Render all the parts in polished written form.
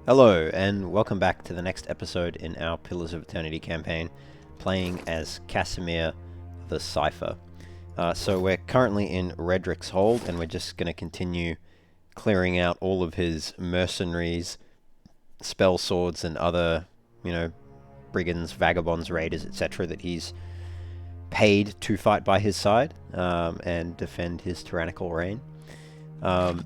Hello, and welcome back to the next episode in our Pillars of Eternity campaign, playing as Kasemir the Cipher. So we're currently in Raedric's hold, and we're just going to continue clearing out all of his mercenaries, spell swords, and other, brigands, vagabonds, raiders, etc. that he's paid to fight by his side and defend his tyrannical reign. And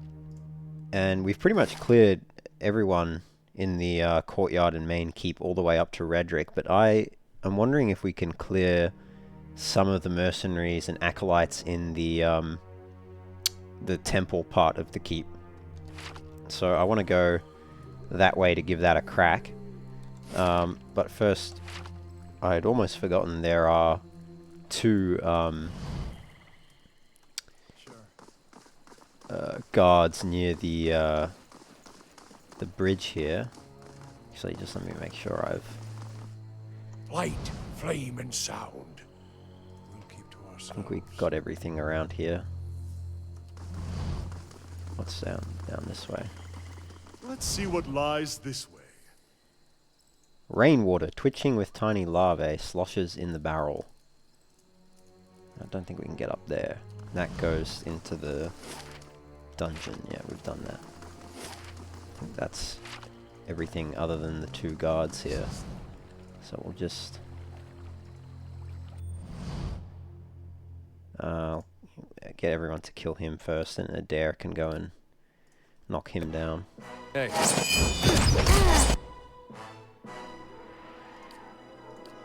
we've pretty much cleared everyone in the courtyard and main keep all the way up to Raedric, but I am wondering if we can clear some of the mercenaries and acolytes in the temple part of the keep. So I want to go that way to give that a crack. But first, I had almost forgotten there are two guards near the bridge here. Actually, just let me make sure I've... Light, flame, and sound. We'll keep to ourselves. I think we got everything around here. What's down this way? Let's see what lies this way. Rainwater, twitching with tiny larvae, sloshes in the barrel. I don't think we can get up there. That goes into the dungeon. Yeah, we've done that. I think that's everything other than the two guards here. So we'll just... get everyone to kill him first, and Adair can go and knock him down. Hey.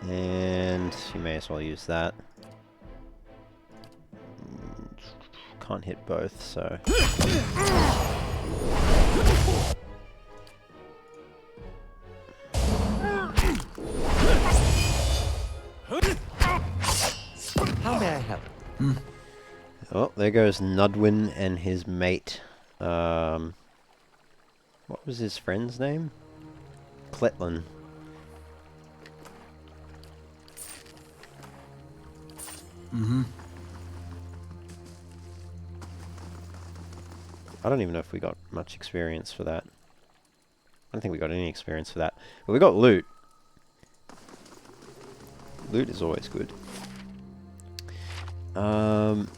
And you may as well use that. Can't hit both, so... How may I help? Oh, there goes Nudwin and his mate. What was his friend's name? Cletlin. I don't even know if we got much experience for that. I don't think we got any experience for that. But we got loot. Loot is always good.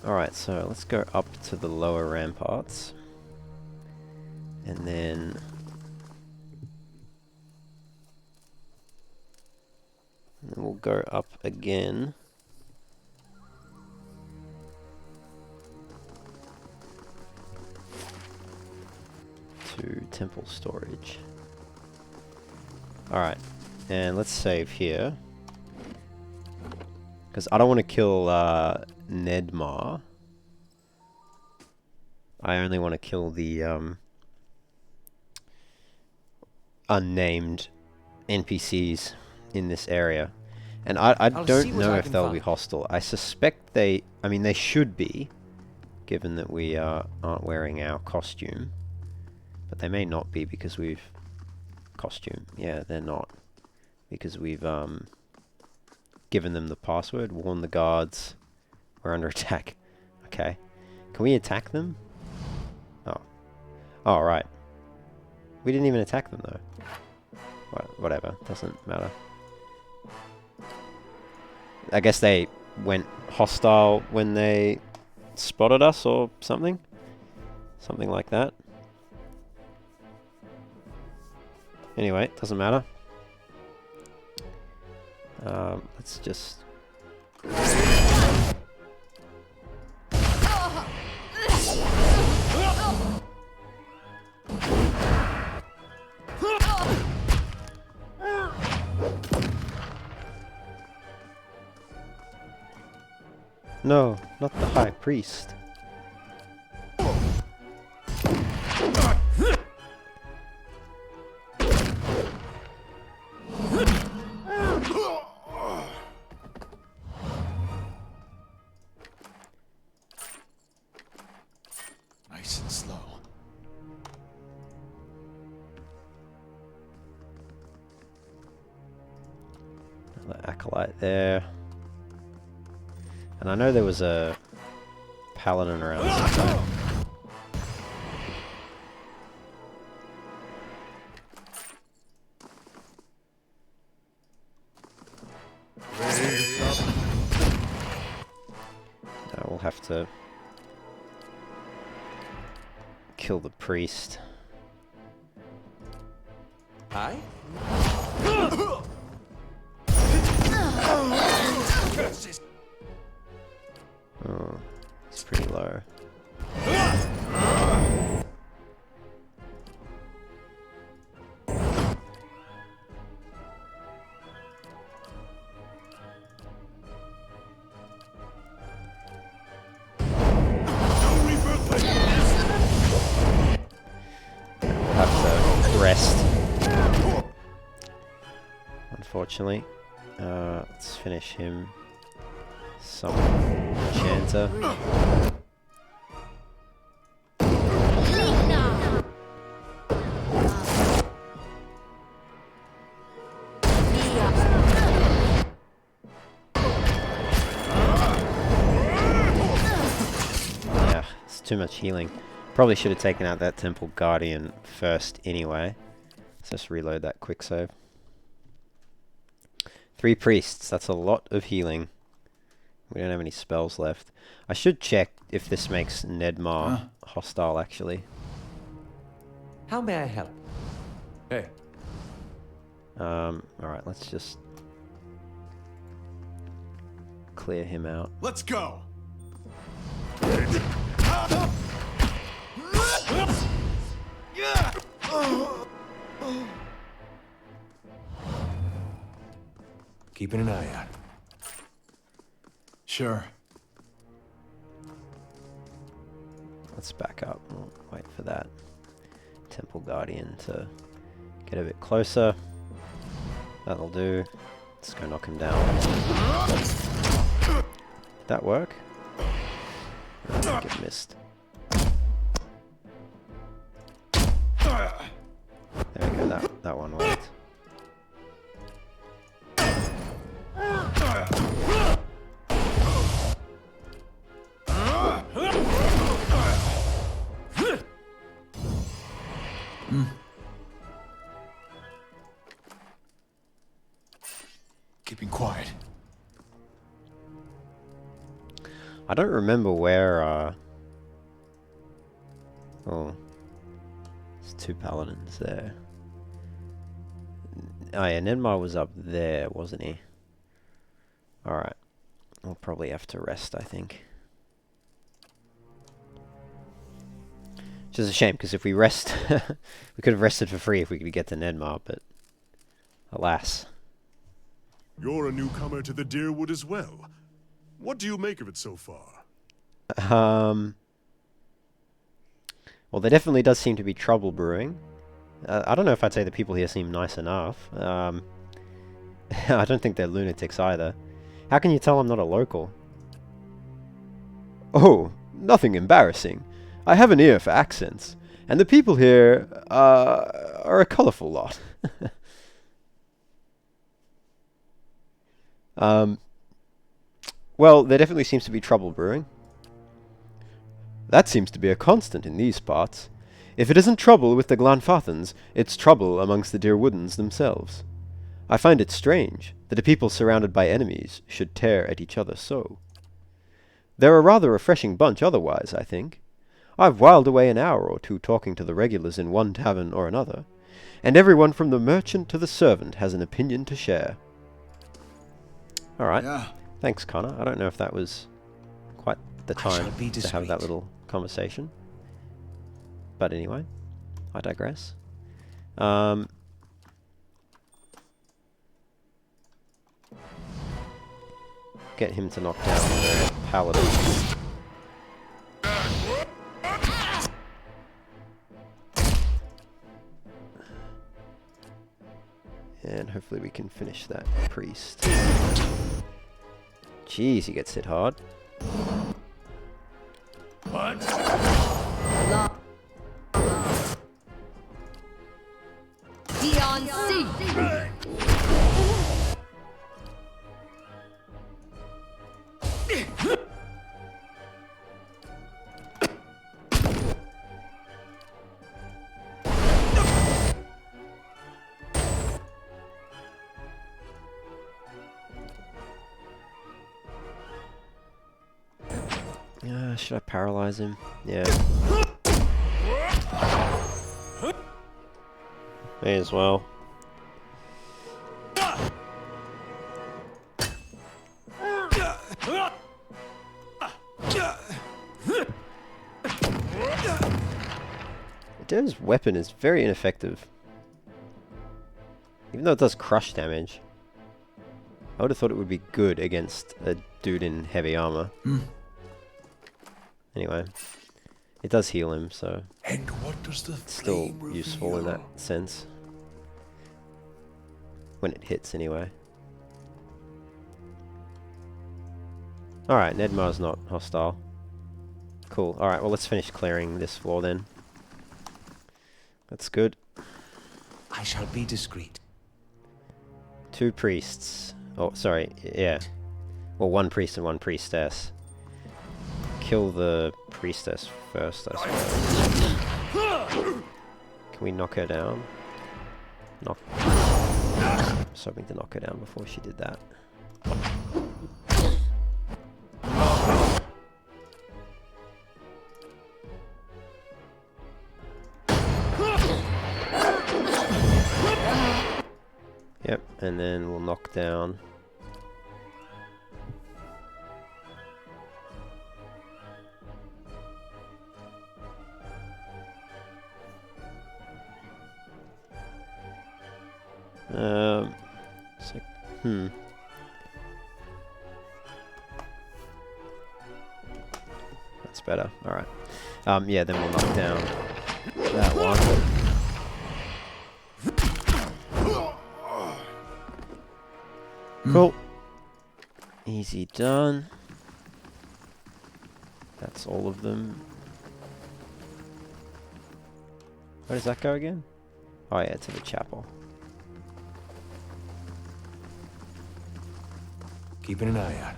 Alright, so let's go up to the lower ramparts. And then we'll go up again. To temple storage. Alright, and let's save here. Because I don't want to kill Nedmar. I only want to kill the unnamed NPCs in this area. And I don't know if they'll be hostile. I suspect they should be, given that we aren't wearing our costume. But they may not be because we've... Costume. Yeah, they're not. Because we've given them the password, warn the guards, we're under attack. Okay. Can we attack them? Oh. Oh, right. We didn't even attack them, though. Whatever. Doesn't matter. I guess they went hostile when they spotted us or something. Something like that. Anyway, doesn't matter. Let's just... No, not the High Priest. Nice and slow. Another acolyte there. And I know there was a paladin around somewhere. have to kill the priest. Aye? Oh, he's pretty low. Have to rest. Unfortunately. Let's finish him. Some enchanter. Yeah, it's too much healing. Probably should have taken out that Temple Guardian first anyway. Let's just reload that quick save. 3 priests, that's a lot of healing. We don't have any spells left. I should check if this makes Nedmar hostile, actually. How may I help? Hey. Alright, let's just clear him out. Let's go. Keeping an eye out. Sure. Let's back up. We'll wait for that Temple Guardian to get a bit closer. That'll do. Let's go knock him down. Did that work? I think it missed. There we go, that one worked. Keeping quiet. I don't remember where, oh. There's 2 paladins there. Oh yeah, Nedmar was up there, wasn't he? Alright. We'll probably have to rest, I think. Which is a shame, because if we rest... we could have rested for free if we could get to Nedmar, but... alas. You're a newcomer to the Deerwood as well. What do you make of it so far? Well, there definitely does seem to be trouble brewing. I don't know if I'd say the people here seem nice enough. I don't think they're lunatics either. How can you tell I'm not a local? Oh, nothing embarrassing. I have an ear for accents, and the people here are a colourful lot. Well, there definitely seems to be trouble brewing. That seems to be a constant in these parts. If it isn't trouble with the Glanfathans, it's trouble amongst the Deerwoodans themselves. I find it strange that a people surrounded by enemies should tear at each other so. They're a rather refreshing bunch otherwise, I think. I've whiled away an hour or 2 talking to the regulars in one tavern or another, and everyone from the merchant to the servant has an opinion to share. Alright. Yeah. Thanks, Connor. I don't know if that was quite the time to have that little conversation. But anyway, I digress. Get him to knock down the paladin. And hopefully we can finish that priest. Jeez, he gets hit hard. What? Should I paralyze him? Yeah. May as well. Dev's weapon is very ineffective. Even though it does crush damage. I would have thought it would be good against a dude in heavy armor. Anyway. It does heal him, so... And what does the it's still flame useful in that reveal? sense. When it hits, anyway. Alright, Nedmar's not hostile. Cool. Alright, well let's finish clearing this floor then. That's good. I shall be discreet. 2 priests. Oh, sorry, yeah. Well, 1 priest and 1 priestess. Kill the priestess first, I suppose. Can we knock her down? Knock. I was hoping to knock her down before she did that. Yep, and then we'll knock down. So, That's better. Alright. Yeah, then we'll knock down that one. Cool. Easy done. That's all of them. Where does that go again? Oh yeah, to the chapel. Keeping an eye out.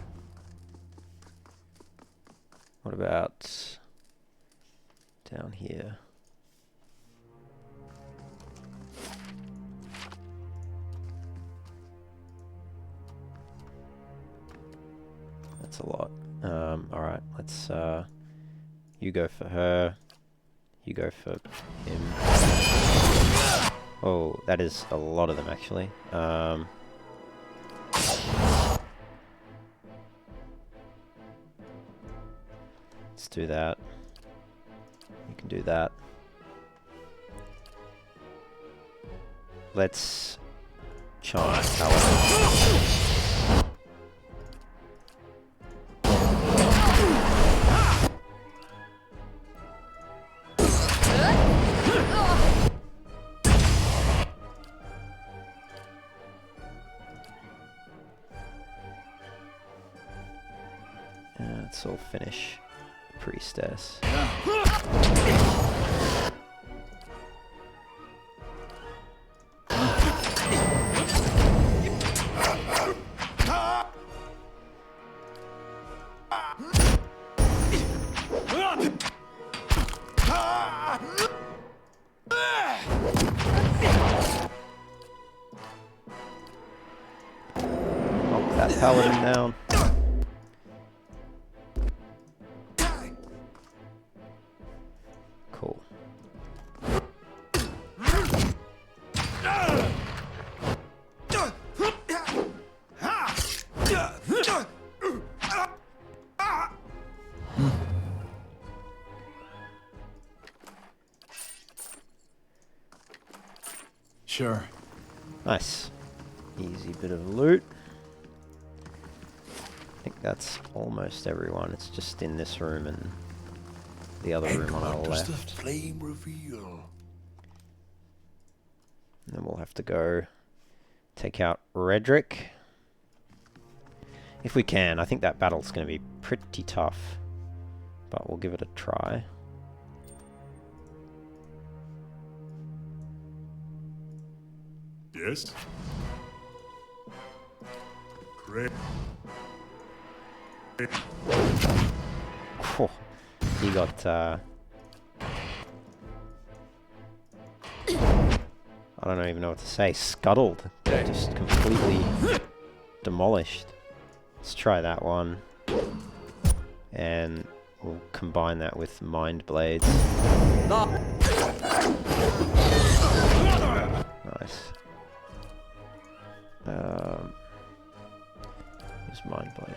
What about down here? That's a lot. Alright, let's you go for her. You go for him. Oh, that is a lot of them actually. Let's do that. You can do that. Let's charge Paladin. Let's all finish priestess. Knock that paladin down. Cool. Sure. Nice. Easy bit of loot. I think that's almost everyone. It's just in this room and the other room on our What does the left. flame reveal? And then we'll have to go take out Raedric. If we can. I think that battle's going to be pretty tough. But we'll give it a try. Yes? Great. Oh, he got, I don't even know what to say. Scuttled. Just completely demolished. Let's try that one. And we'll combine that with Mind Blades. Nice. Use Mind Blade.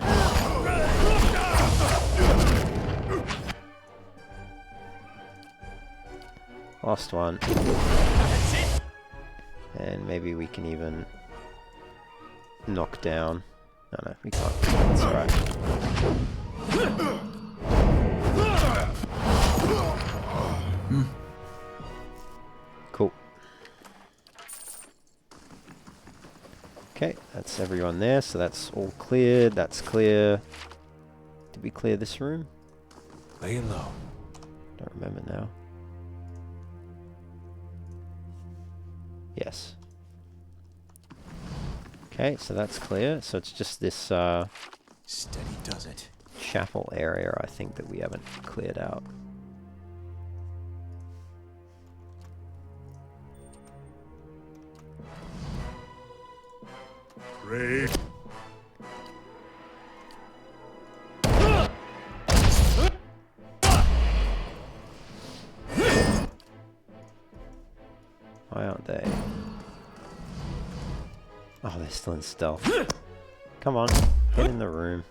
Last one. And maybe we can even knock down. No, we can't. That's alright. Cool. Okay, that's everyone there, so that's all cleared. That's clear. Did we clear this room? Laying low. Don't remember now. Yes. Okay, so that's clear. So it's just this Steady does it. chapel area, I think, that we haven't cleared out. Ray. Why aren't they? Oh, they're still in stealth. Come on, get in the room.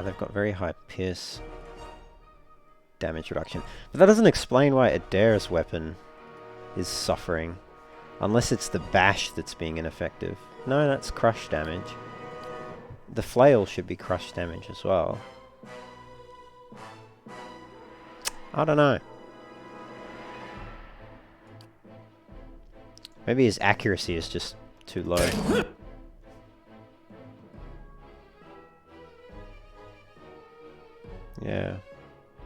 They've got very high pierce damage reduction. But that doesn't explain why Adair's weapon is suffering. Unless it's the bash that's being ineffective. No, that's crush damage. The flail should be crush damage as well. I don't know. Maybe his accuracy is just too low. Yeah,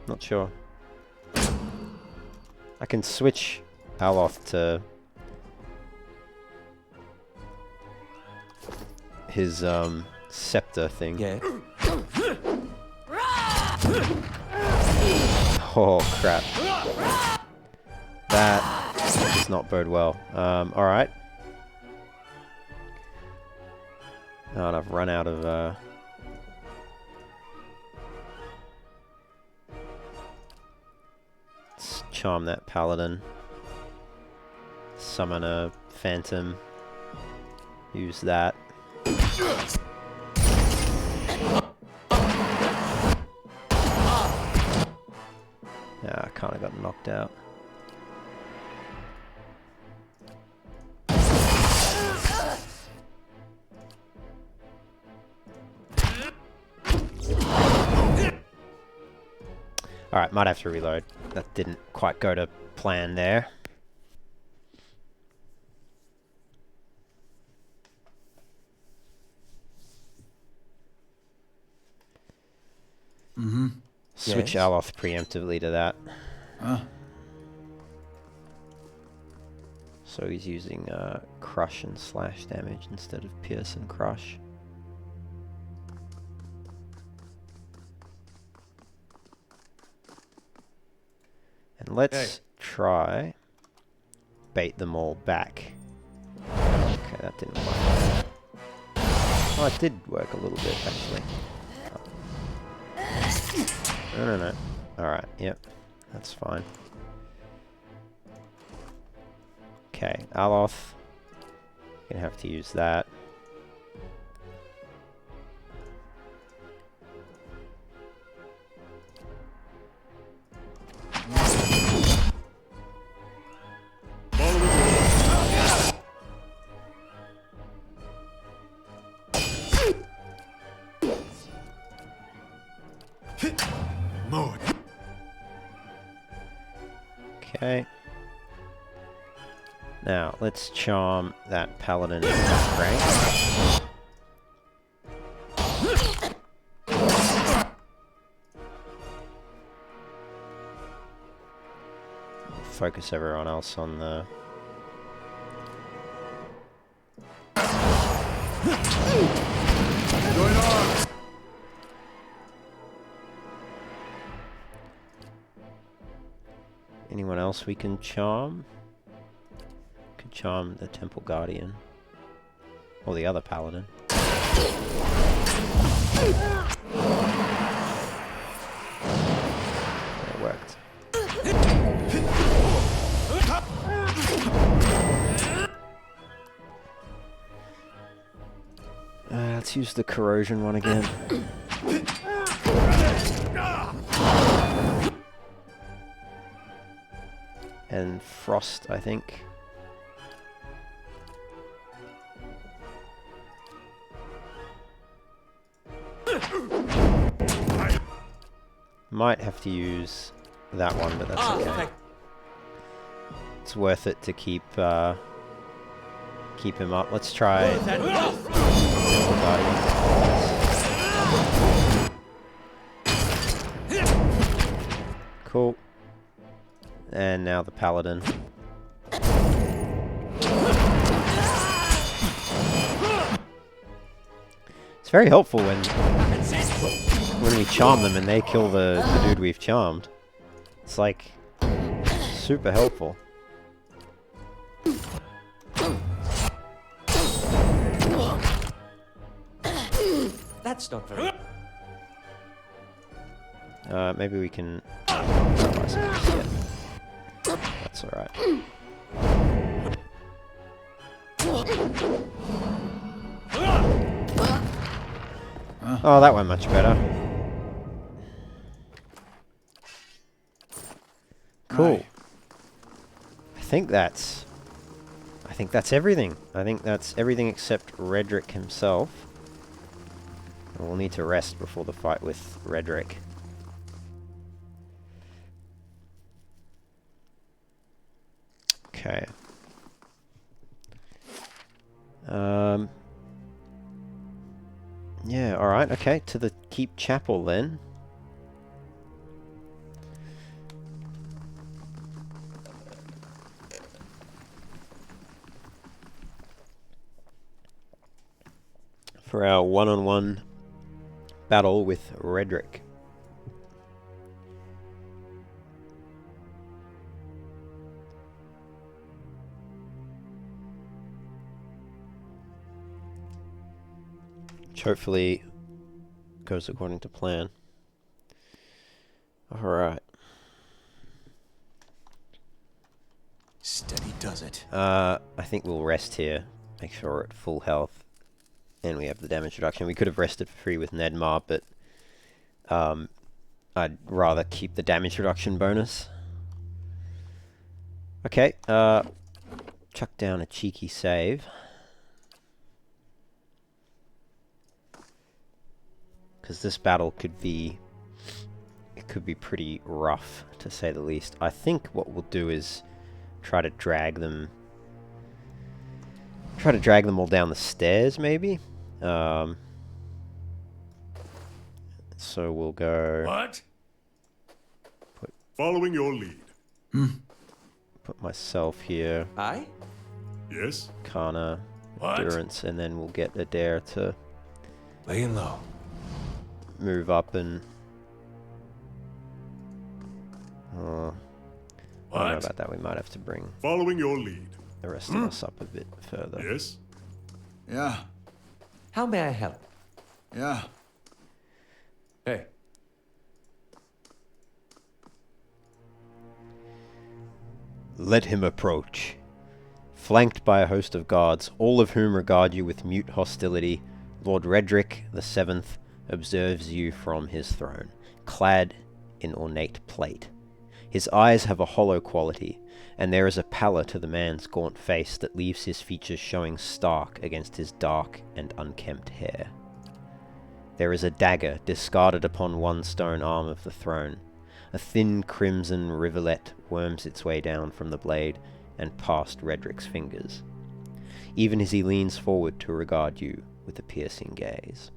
not sure. I can switch Aloth to his scepter thing. Yeah. Oh crap. That does not bode well. Alright. Oh, and I've run out of let's charm that paladin. Summon a phantom. Use that. I kind of got knocked out. Alright, might have to reload. That didn't quite go to plan there. Mm-hmm. Switch Yes. Aloth preemptively to that. So he's using crush and slash damage instead of pierce and crush. And let's try bait them all back. Okay, that didn't work. Oh, it did work a little bit actually. No. Alright, yep. That's fine. Okay, Aloth. Gonna have to use that. Okay. Now, let's charm that paladin in that rank. focus everyone else on the... Going on. Anyone else we can charm? Could charm the Temple Guardian. Or the other Paladin. It worked. Let's use the corrosion one again. And frost, I think. Might have to use that one, but that's okay. It's worth it to keep him up. Let's try Temple Guardian. Cool. And now the Paladin. It's very helpful when we charm them and they kill the dude we've charmed. It's like super helpful. That's not very... Maybe we can... That's alright. Oh, that went much better. Cool. I think that's everything. I think that's everything except Raedric himself. And we'll need to rest before the fight with Raedric. Okay. Yeah, alright, okay, to the Keep Chapel then. For our one-on-one battle with Raedric. Which hopefully goes according to plan. Alright. Steady does it. I think we'll rest here. Make sure we're at full health. And we have the damage reduction. We could have rested for free with Nedmar, but I'd rather keep the damage reduction bonus. Okay, chuck down a cheeky save. Because this battle could be pretty rough, to say the least. I think what we'll do is try to drag them all down the stairs, maybe. So we'll go. What? Following your lead. Put myself here. Aye? Yes? Kana, What? Durance, and then we'll get Adair to Laying low. move up and... I don't know What? about that. We might have to bring Following your lead. the rest of us up a bit further. Yes? Yeah, How may I help? yeah. Hey. Let him approach. Flanked by a host of guards, all of whom regard you with mute hostility, Lord Raedric the Seventh observes you from his throne, clad in ornate plate. His eyes have a hollow quality, and there is a pallor to the man's gaunt face that leaves his features showing stark against his dark and unkempt hair. There is a dagger discarded upon one stone arm of the throne. A thin crimson rivulet worms its way down from the blade and past Raedric's fingers, even as he leans forward to regard you with a piercing gaze.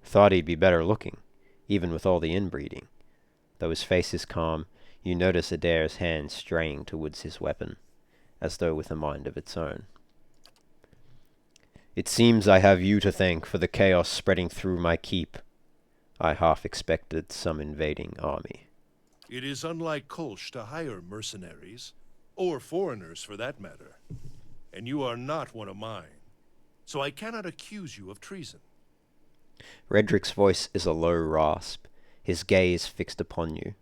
Thought he'd be better looking, even with all the inbreeding. Though his face is calm, You notice Adair's hand straying towards his weapon, as though with a mind of its own. It seems I have you to thank for the chaos spreading through my keep. I half expected some invading army. It is unlike Kolsch to hire mercenaries, or foreigners for that matter. And you are not one of mine, so I cannot accuse you of treason. Raedric's voice is a low rasp, his gaze fixed upon you.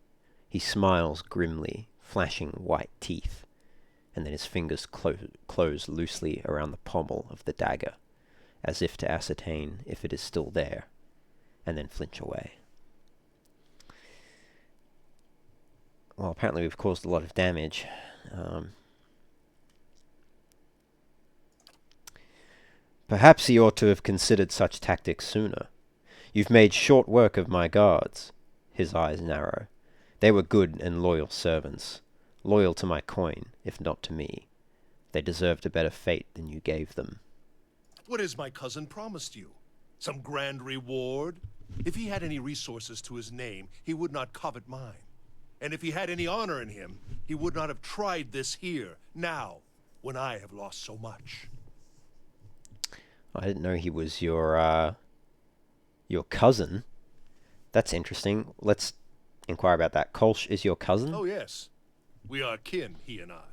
He smiles grimly, flashing white teeth, and then his fingers close loosely around the pommel of the dagger, as if to ascertain if it is still there, and then flinch away. Well, apparently we've caused a lot of damage. Perhaps he ought to have considered such tactics sooner. You've made short work of my guards. His eyes narrow. They were good and loyal servants, loyal to my coin, if not to me. They deserved a better fate than you gave them. What has my cousin promised you? Some grand reward? If he had any resources to his name, he would not covet mine. And if he had any honor in him, he would not have tried this here, now, when I have lost so much. I didn't know he was your cousin. That's interesting. Let's inquire about that. Kolsch is your cousin? Oh yes, we are kin, he and I.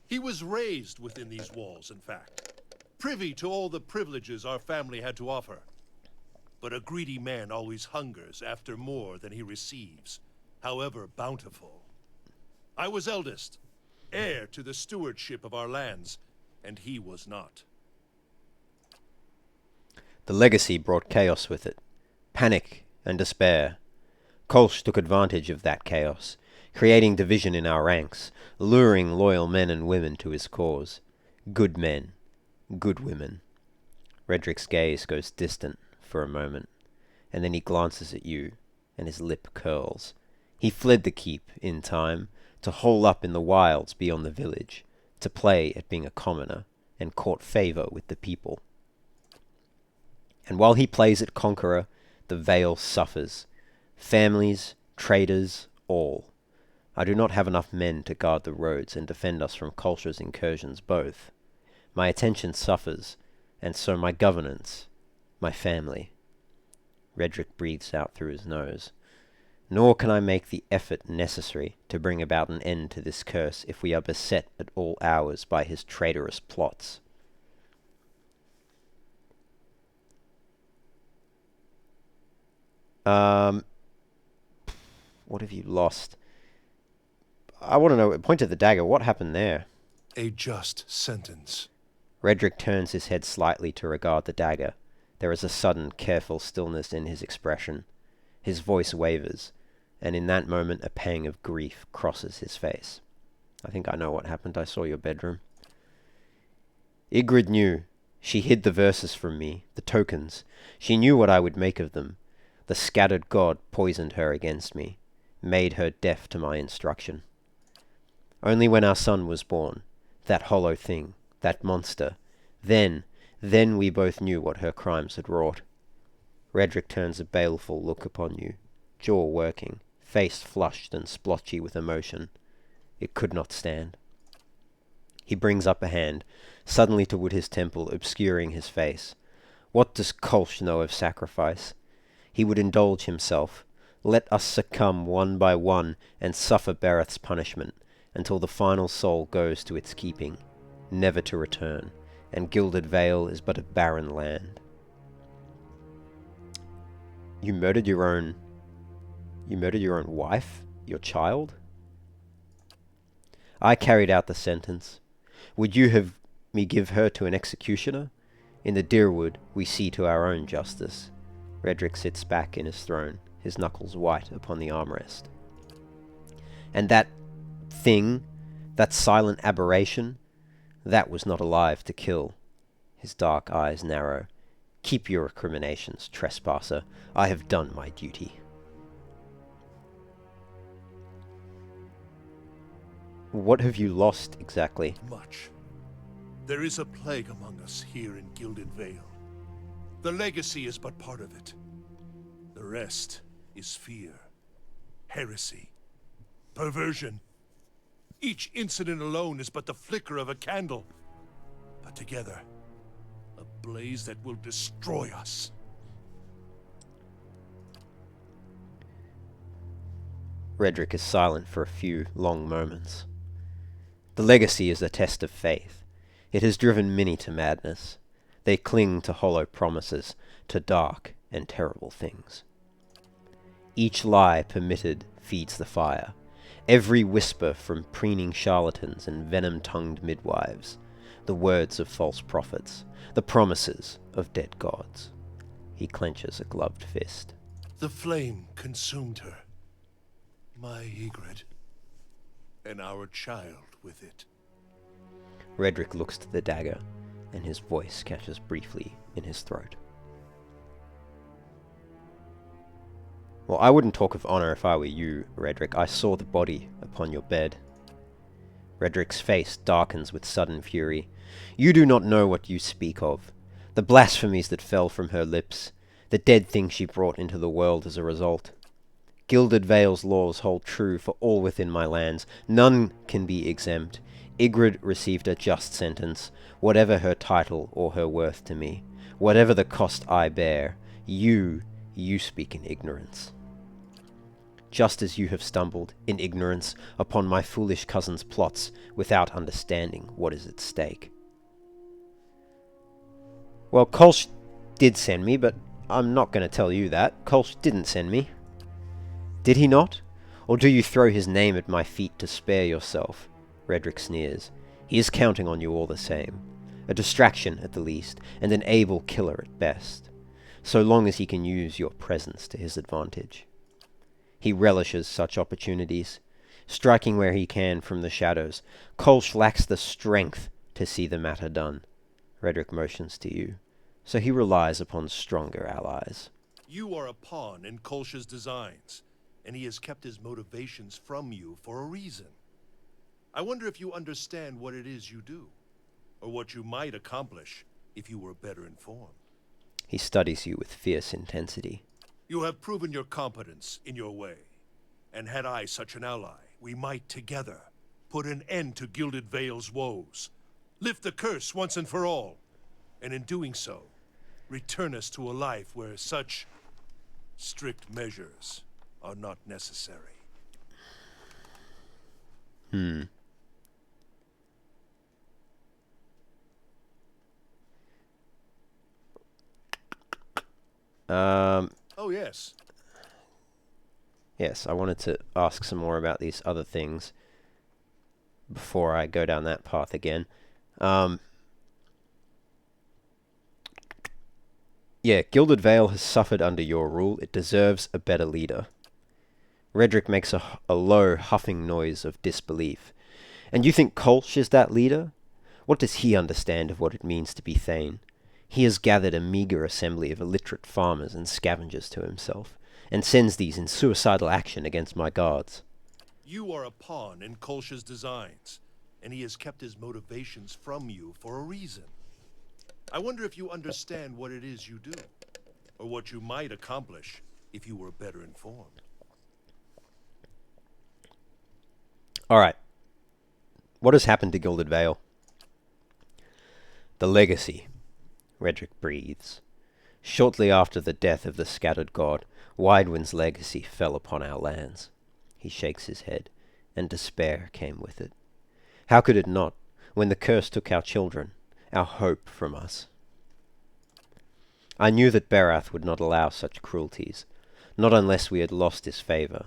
He was raised within these walls, in fact, privy to all the privileges our family had to offer. But a greedy man always hungers after more than he receives, however bountiful. I was eldest, heir to the stewardship of our lands, and he was not. The legacy brought chaos with it. Panic and despair. Kolsch took advantage of that chaos, creating division in our ranks, luring loyal men and women to his cause. Good men. Good women. Raedric's gaze goes distant for a moment, and then he glances at you, and his lip curls. He fled the keep, in time, to hole up in the wilds beyond the village, to play at being a commoner, and court favour with the people. And while he plays at conqueror, the Vale suffers. Families, traders, all. I do not have enough men to guard the roads and defend us from Kolsch's incursions both. My attention suffers, and so my governance, my family. Raedric breathes out through his nose. Nor can I make the effort necessary to bring about an end to this curse if we are beset at all hours by his traitorous plots. What have you lost? I want to know, point to the dagger, what happened there? A just sentence. Raedric turns his head slightly to regard the dagger. There is a sudden, careful stillness in his expression. His voice wavers, and in that moment a pang of grief crosses his face. I think I know what happened. I saw your bedroom. Ygritte knew. She hid the verses from me, the tokens. She knew what I would make of them. The scattered god poisoned her against me, made her deaf to my instruction. Only when our son was born, that hollow thing, that monster, then we both knew what her crimes had wrought. Raedric turns a baleful look upon you, jaw working, face flushed and splotchy with emotion. It could not stand. He brings up a hand, suddenly toward his temple, obscuring his face. What does Kolsch know of sacrifice? He would indulge himself, let us succumb one by one and suffer Bereth's punishment, until the final soul goes to its keeping, never to return, and Gilded Vale is but a barren land. You murdered your own wife? Your child? I carried out the sentence. Would you have me give her to an executioner? In the Dyrwood we see to our own justice. Raedric sits back in his throne, his knuckles white upon the armrest. And that thing, that silent aberration, that was not alive to kill. His dark eyes narrow. Keep your recriminations, trespasser. I have done my duty. What have you lost exactly? Much. There is a plague among us here in Gilded Vale. The legacy is but part of it. The rest is fear, heresy, perversion. Each incident alone is but the flicker of a candle. But together, a blaze that will destroy us. Raedric is silent for a few long moments. The legacy is a test of faith. It has driven many to madness. They cling to hollow promises, to dark and terrible things. Each lie permitted feeds the fire. Every whisper from preening charlatans and venom-tongued midwives. The words of false prophets. The promises of dead gods. He clenches a gloved fist. The flame consumed her. My Ygritte. And our child with it. Raedric looks to the dagger, and his voice catches briefly in his throat. Well, I wouldn't talk of honor if I were you, Raedric. I saw the body upon your bed. Raedric's face darkens with sudden fury. You do not know what you speak of. The blasphemies that fell from her lips. The dead things she brought into the world as a result. Gilded Vale's laws hold true for all within my lands. None can be exempt. Ygritte received a just sentence, whatever her title or her worth to me. Whatever the cost I bear, you speak in ignorance. Just as you have stumbled, in ignorance, upon my foolish cousin's plots, without understanding what is at stake. Well, Kolsch did send me, but I'm not going to tell you that. Kolsch didn't send me. Did he not? Or do you throw his name at my feet to spare yourself? Raedric sneers. He is counting on you all the same. A distraction at the least, and an able killer at best. So long as he can use your presence to his advantage. He relishes such opportunities, striking where he can from the shadows. Kolsch lacks the strength to see the matter done. Raedric motions to you, so he relies upon stronger allies. You are a pawn in Kolsch's designs, and he has kept his motivations from you for a reason. I wonder if you understand what it is you do, or what you might accomplish if you were better informed. He studies you with fierce intensity. You have proven your competence in your way, and had I such an ally, we might together put an end to Gilded Vale's woes, lift the curse once and for all, and in doing so, return us to a life where such strict measures are not necessary. Oh, yes. Yes, I wanted to ask some more about these other things before I go down that path again. Yeah, Gilded Vale has suffered under your rule. It deserves a better leader. Raedric makes a low, huffing noise of disbelief. And you think Kolsch is that leader? What does he understand of what it means to be Thane? He has gathered a meagre assembly of illiterate farmers and scavengers to himself, and sends these in suicidal action against my guards. You are a pawn in Kolsch's designs, and he has kept his motivations from you for a reason. I wonder if you understand what it is you do, or what you might accomplish if you were better informed. Alright. What has happened to Gilded Vale? The legacy. Raedric breathes. Shortly after the death of the scattered god, Widewind's legacy fell upon our lands. He shakes his head, and despair came with it. How could it not, when the curse took our children, our hope from us? I knew that Berath would not allow such cruelties, not unless we had lost his favour.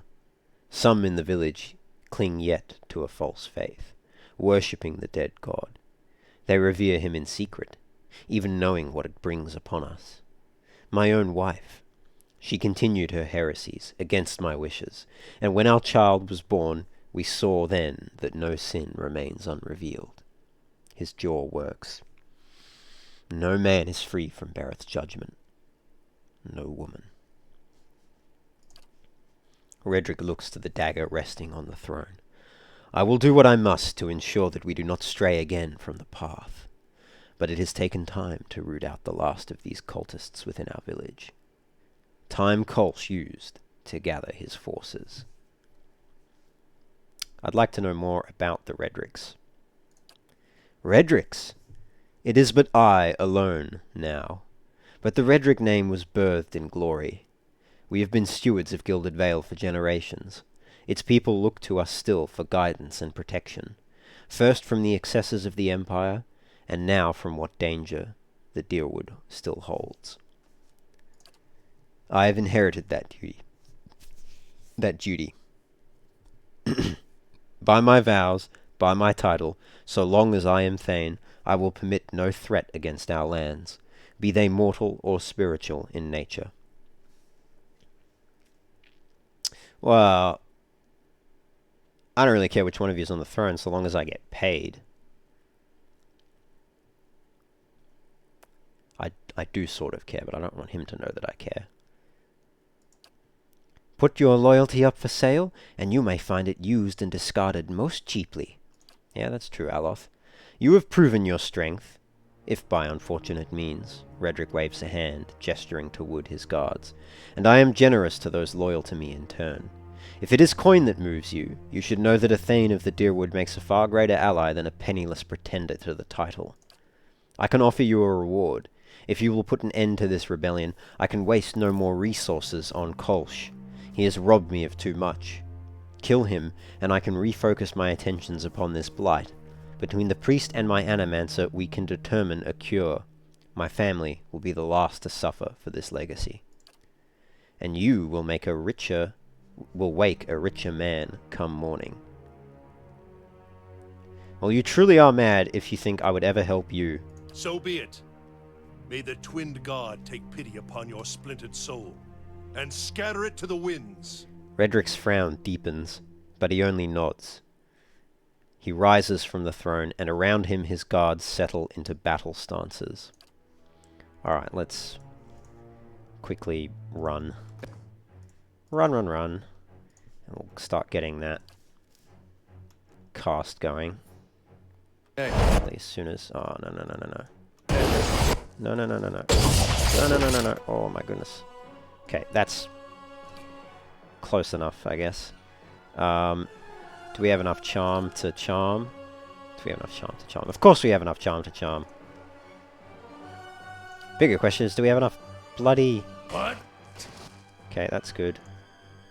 Some in the village cling yet to a false faith, worshipping the dead god. They revere him in secret, even knowing what it brings upon us. My own wife, she continued her heresies against my wishes, and when our child was born, we saw then that no sin remains unrevealed. His jaw works. No man is free from Berath's judgment. No woman. Raedric looks to the dagger resting on the throne. I will do what I must to ensure that we do not stray again from the path. But it has taken time to root out the last of these cultists within our village. Time Kolsch used to gather his forces. I'd like to know more about the Raedrics. Raedrics! It is but I alone now. But the Raedric name was birthed in glory. We have been stewards of Gilded Vale for generations. Its people look to us still for guidance and protection, first from the excesses of the Empire, and now from what danger the Deerwood still holds. I have inherited that duty. By my vows, by my title, so long as I am Thane, I will permit no threat against our lands, be they mortal or spiritual in nature. Well, I don't really care which one of you is on the throne so long as I get paid. I do sort of care, but I don't want him to know that I care. Put your loyalty up for sale, and you may find it used and discarded most cheaply. Yeah, that's true, Aloth. You have proven your strength, if by unfortunate means. Raedric waves a hand, gesturing toward his guards. And I am generous to those loyal to me in turn. If it is coin that moves you, you should know that a Thane of the Deerwood makes a far greater ally than a penniless pretender to the title. I can offer you a reward. If you will put an end to this rebellion, I can waste no more resources on Kolsch. He has robbed me of too much. Kill him, and I can refocus my attentions upon this blight. Between the priest and my animancer, we can determine a cure. My family will be the last to suffer for this legacy. And you will wake a richer man come morning. Well, you truly are mad if you think I would ever help you. So be it. May the twinned god take pity upon your splintered soul, and scatter it to the winds. Raedric's frown deepens, but he only nods. He rises from the throne, and around him his guards settle into battle stances. Alright, let's quickly run. Run. And we'll start getting that cast going. Hey. At least as soon as... Oh, no. No. Oh my goodness. Okay, that's close enough, I guess. Do we have enough charm to charm? Of course we have enough charm to charm. Bigger question is, do we have enough bloody... What? Okay, that's good.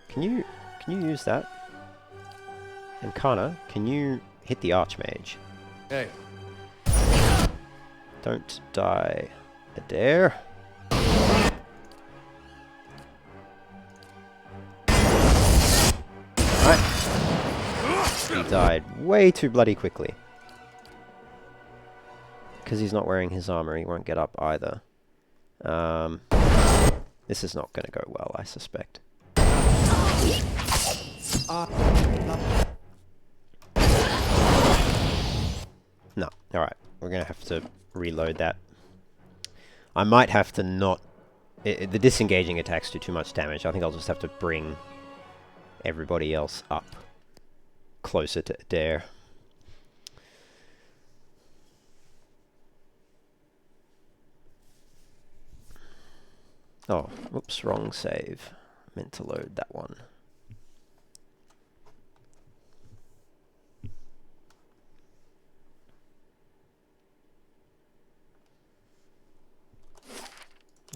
Can you use that? And Kana, can you hit the Archmage? Hey. Don't die, Adair. Alright. He died way too bloody quickly. Because he's not wearing his armor, he won't get up either. This is not going to go well, I suspect. No, alright. We're going to have to reload that. I might have to not... the disengaging attacks do too much damage. I think I'll just have to bring everybody else up closer to Adair. Oh, whoops, wrong save. Meant to load that one.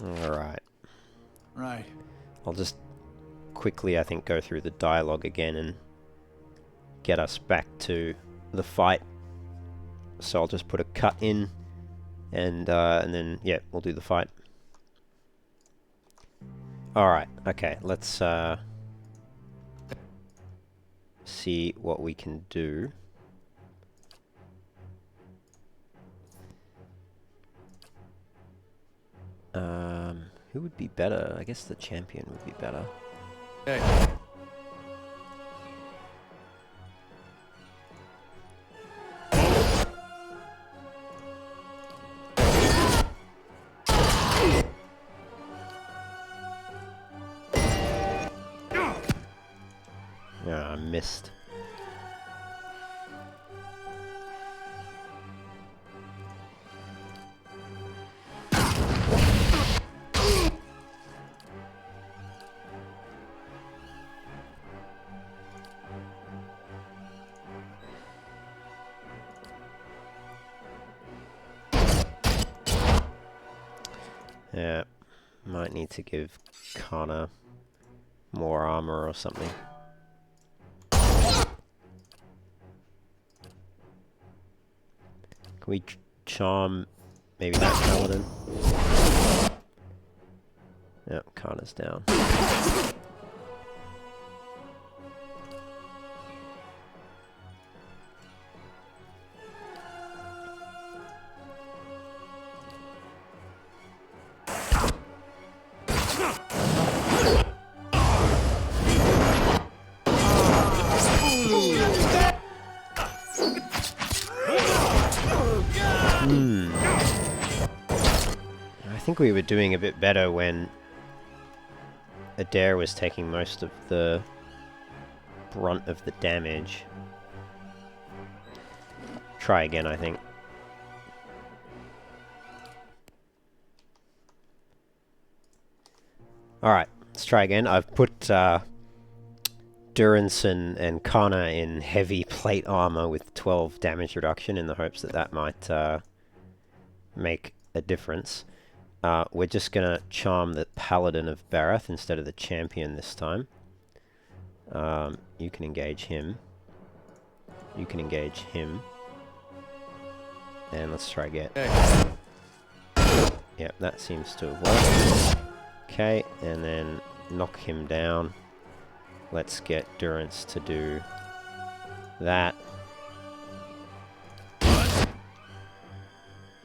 Alright. Right. I'll just quickly, I think, go through the dialogue again and get us back to the fight. So I'll just put a cut in, and then, yeah, we'll do the fight. Alright, okay, let's see what we can do. Who would be better? I guess the champion would be better. Hey. Yeah, I missed. Yeah, might need to give Connor more armor or something. Can we charm maybe that paladin? Yep, Connor's down. I think we were doing a bit better when Adair was taking most of the brunt of the damage. Try again, I think. Alright, let's try again. I've put Durance and Connor in heavy plate armor with 12 damage reduction in the hopes that that might make a difference. We're just gonna charm the Paladin of Barath instead of the Champion this time. You can engage him. You can engage him. And let's try again. Yep, that seems to have worked. Okay, and then knock him down. Let's get Durance to do that.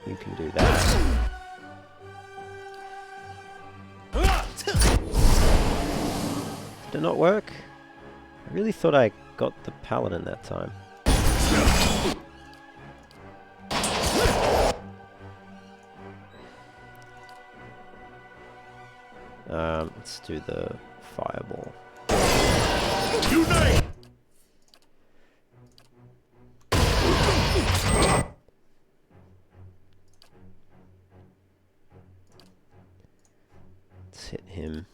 You can do that. Did it not work? I really thought I got the Paladin that time. Let's do the fireball. Unite! Let's hit him.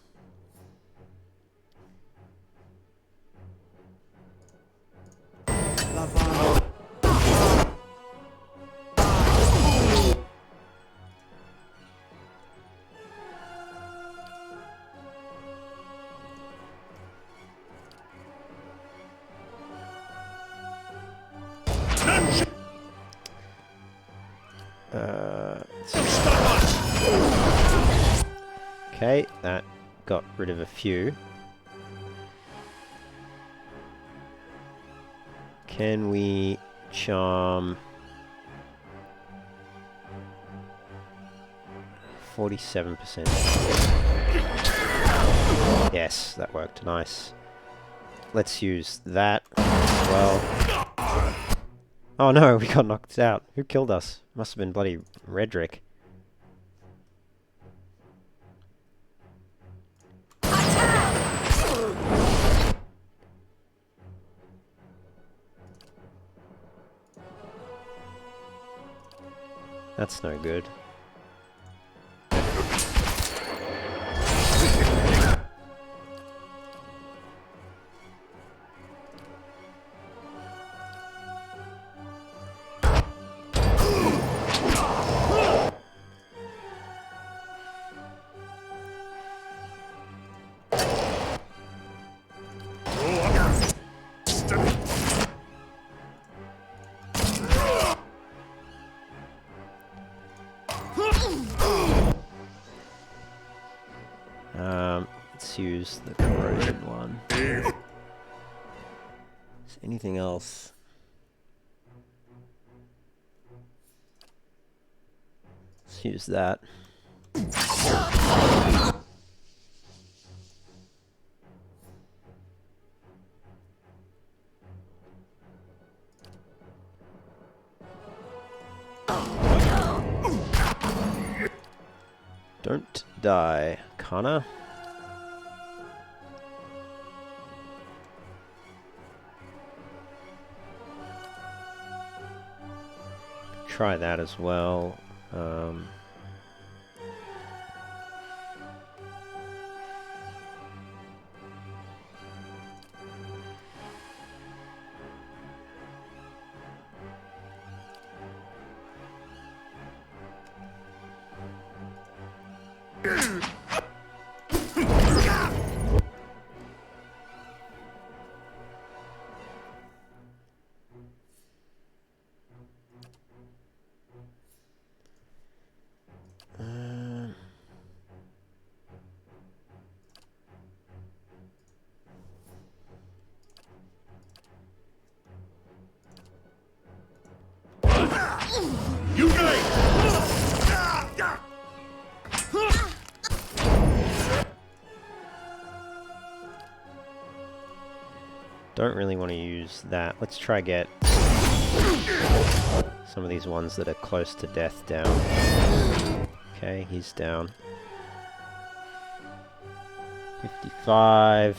Okay, that got rid of a few. Can we charm 47%? Yes, that worked. Nice. Let's use that as well. Oh no, we got knocked out. Who killed us? Must have been bloody Raedric. That's no good. Let's use the corrosion one. Is anything else? Let's use that. Don't die, Connor. Try that as well. Don't really want to use that. Let's try get some of these ones that are close to death down. Okay, he's down. 55.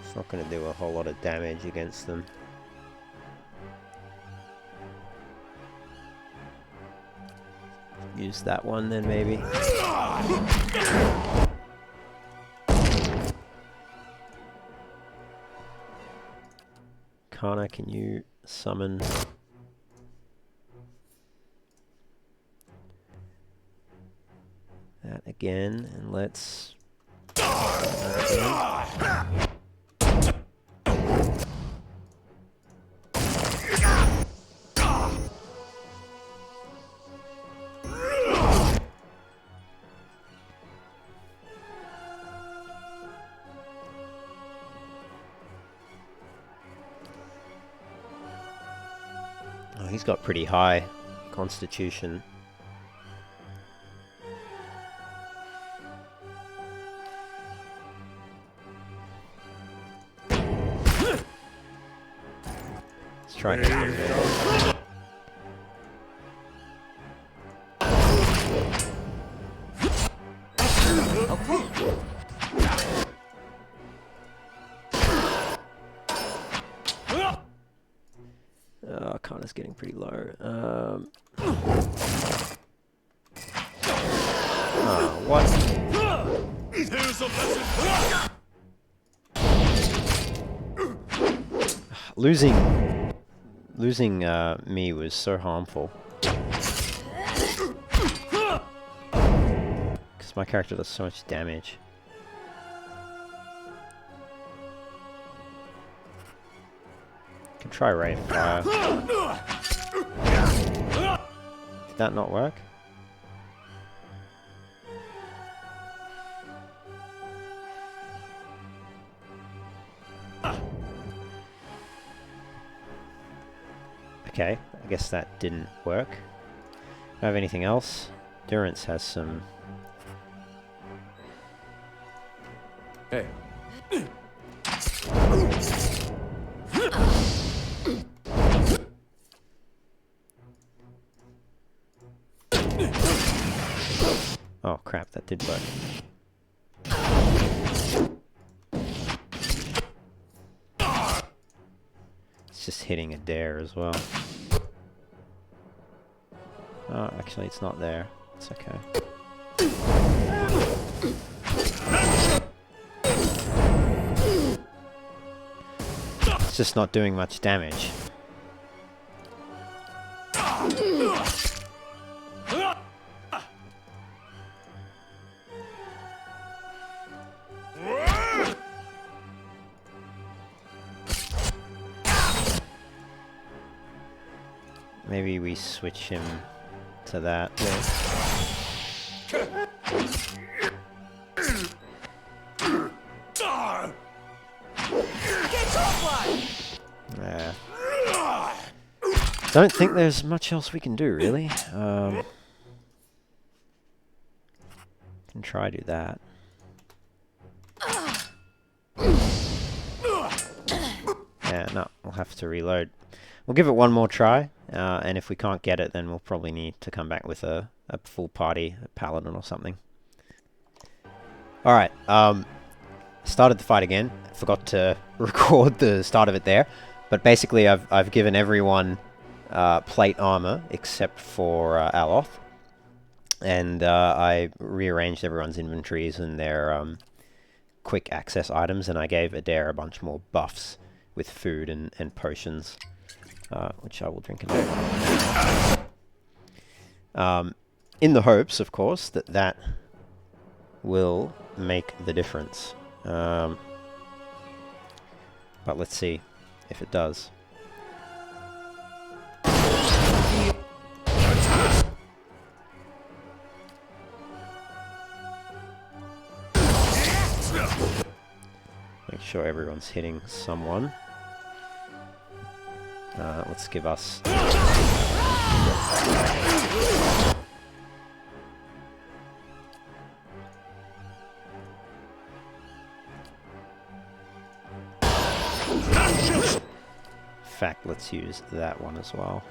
It's not going to do a whole lot of damage against them. Use that one then, maybe. Kana, can you summon? That again, and let's... Oh, he's got pretty high constitution. Let's try and get him there. Kana's getting pretty low. Oh, what? Losing me was so harmful. Because my character does so much damage. Can try Ray of Fire. Did that not work? Okay, I guess that didn't work. Don't have anything else. Durance has some... Hey. Oh crap, that did work. It's just hitting a dare as well. Oh, actually it's not there. It's okay. It's just not doing much damage. Maybe we switch him to that. Yeah. Don't think there's much else we can do, really. Can try do that. Yeah, no, we'll have to reload. We'll give it one more try, and if we can't get it, then we'll probably need to come back with a full party, a paladin or something. Alright, started the fight again. Forgot to record the start of it there, but basically I've given everyone plate armor except for Aloth, and I rearranged everyone's inventories and their quick access items, and I gave Adair a bunch more buffs with food and potions. Which I will drink in a bit. In the hopes, of course, that that will make the difference. But let's see if it does. Make sure everyone's hitting someone. Let's give us... In fact, let's use that one as well.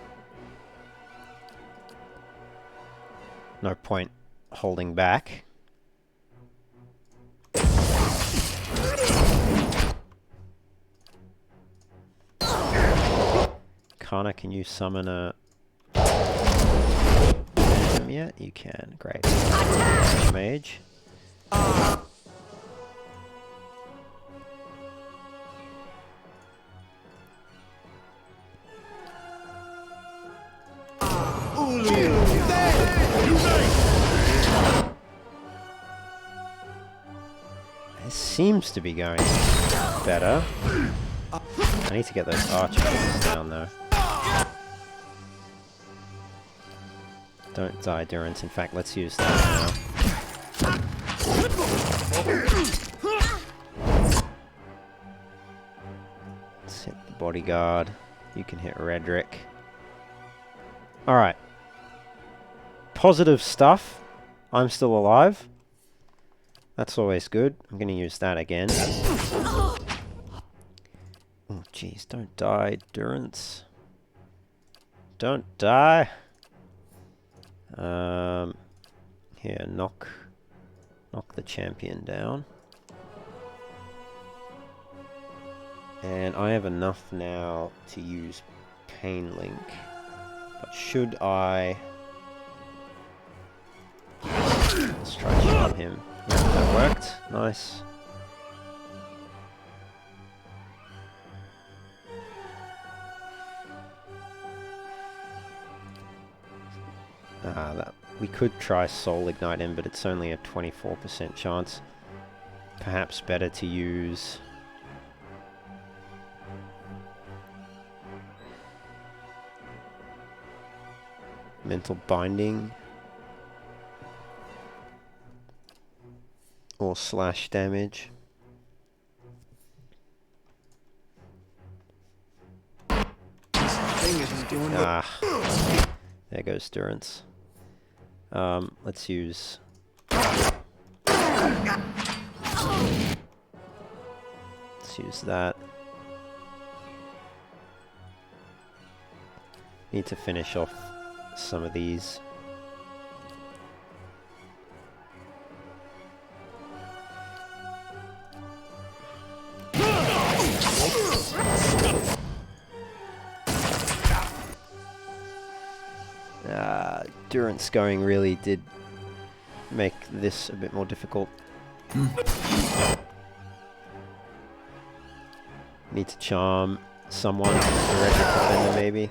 No point holding back. Kana, can you summon a... Phantom yet? You can. Great. Mage. It seems to be going better. I need to get those archers down though. Don't die, Durance. In fact, let's use that now. Let's hit the bodyguard. You can hit Raedric. Alright. Positive stuff. I'm still alive. That's always good. I'm going to use that again. Oh, jeez. Don't die, Durance. Don't die. Here, knock the champion down. And I have enough now to use Pain Link. But should I... Let's try to charm him. Yeah, that worked. Nice. We could try Soul Ignite him, but it's only a 24% chance. Perhaps better to use... Mental Binding. Or slash damage. There goes Durance. Let's use... Let's use that. Need to finish off some of these. Durance going really did make this a bit more difficult. Need to charm someone, a Raedric defender maybe.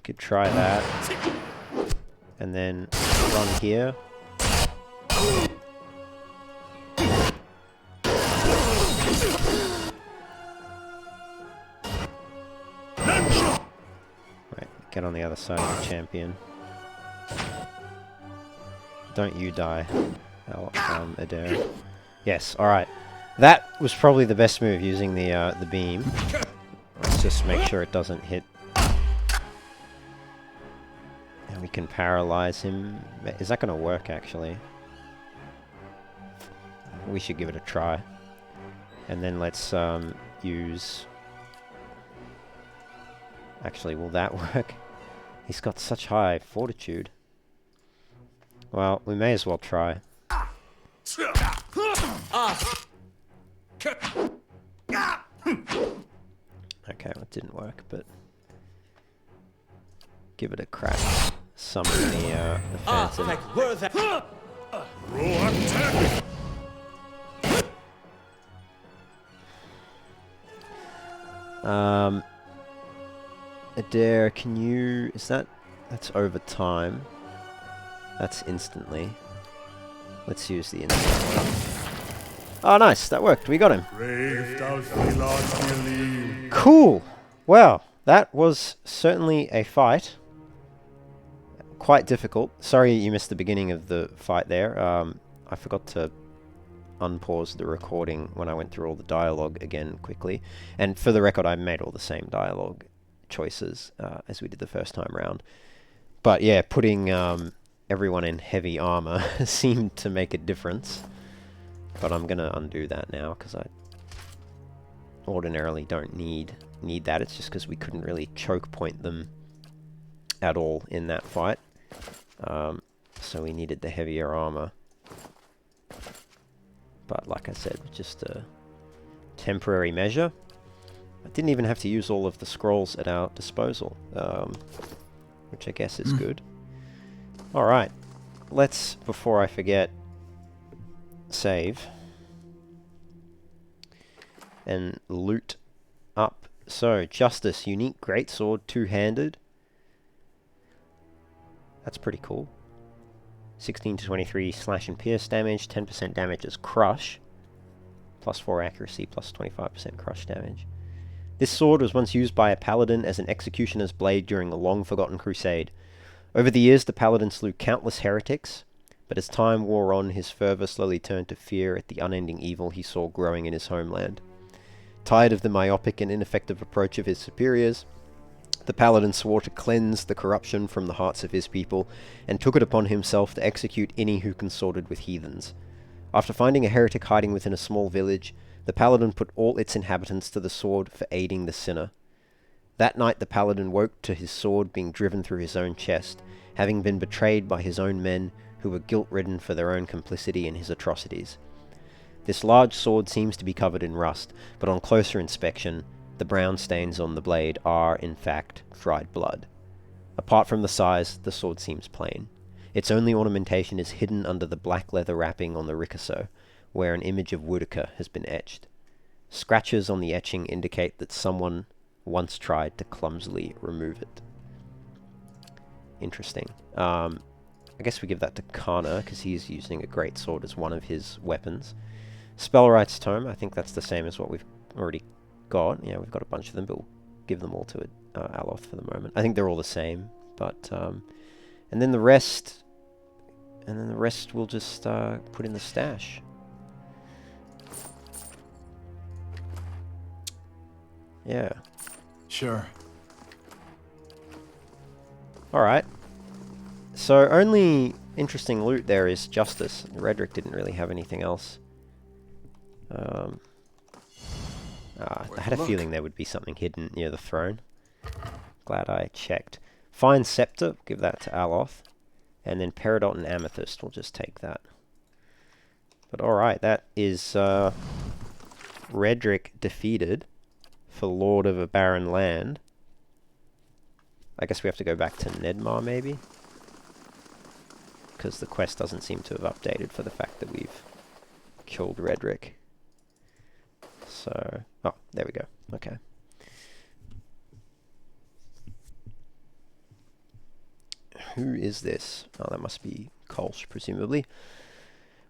Could try that, and then run here. Right, get on the other side of the champion. Don't you die, Adair. Yes, alright. That was probably the best move, using the beam. Let's just make sure it doesn't hit. We can paralyze him. Is that going to work, actually? We should give it a try. And then let's use... Actually, will that work? He's got such high fortitude. Well, we may as well try. Okay, well, it didn't work, but give it a crack. Summon the phantom. Adair, can you... That's over time. That's instantly. Let's use the instant. Oh, nice. That worked. We got him. Cool. Wow. That was certainly a fight. Quite difficult. Sorry you missed the beginning of the fight there. I forgot to unpause the recording when I went through all the dialogue again quickly. And for the record, I made all the same dialogue choices as we did the first time round. But yeah, putting everyone in heavy armor seemed to make a difference. But I'm going to undo that now, because I ordinarily don't need that. It's just because we couldn't really choke point them at all in that fight. So we needed the heavier armor. But like I said, just a temporary measure. I didn't even have to use all of the scrolls at our disposal, which I guess is good. Alright, let's, before I forget, save and loot up. So, Justice, unique greatsword, two-handed. That's pretty cool. 16 to 23 slash and pierce damage, 10% damage as crush, plus 4 accuracy, plus 25% crush damage. This sword was once used by a paladin as an executioner's blade during a long-forgotten crusade. Over the years, the paladin slew countless heretics, but as time wore on, his fervor slowly turned to fear at the unending evil he saw growing in his homeland. Tired of the myopic and ineffective approach of his superiors, the paladin swore to cleanse the corruption from the hearts of his people, and took it upon himself to execute any who consorted with heathens. After finding a heretic hiding within a small village, the paladin put all its inhabitants to the sword for aiding the sinner. That night the paladin woke to his sword being driven through his own chest, having been betrayed by his own men, who were guilt-ridden for their own complicity in his atrocities. This large sword seems to be covered in rust, but on closer inspection, the brown stains on the blade are, in fact, dried blood. Apart from the size, the sword seems plain. Its only ornamentation is hidden under the black leather wrapping on the ricochet, where an image of Woodica has been etched. Scratches on the etching indicate that someone once tried to clumsily remove it. Interesting. I guess we give that to Kana, because he's using a greatsword as one of his weapons. Spellwright's Tome, I think that's the same as what we've already got. Yeah, we've got a bunch of them, but we'll give them all to Aloth for the moment. I think they're all the same, but... and then the rest we'll just put in the stash. Yeah. Sure. Alright. So, only interesting loot there is Justice. Raedric didn't really have anything else. I had a feeling there would be something hidden near the throne. Glad I checked. Fine Scepter, give that to Aloth. And then Peridot and Amethyst, we'll just take that. But alright, that is Raedric defeated for Lord of a Barren Land. I guess we have to go back to Nedmar, maybe? Because the quest doesn't seem to have updated for the fact that we've killed Raedric. So... oh, there we go. Okay. Who is this? Oh, that must be Kolsch, presumably.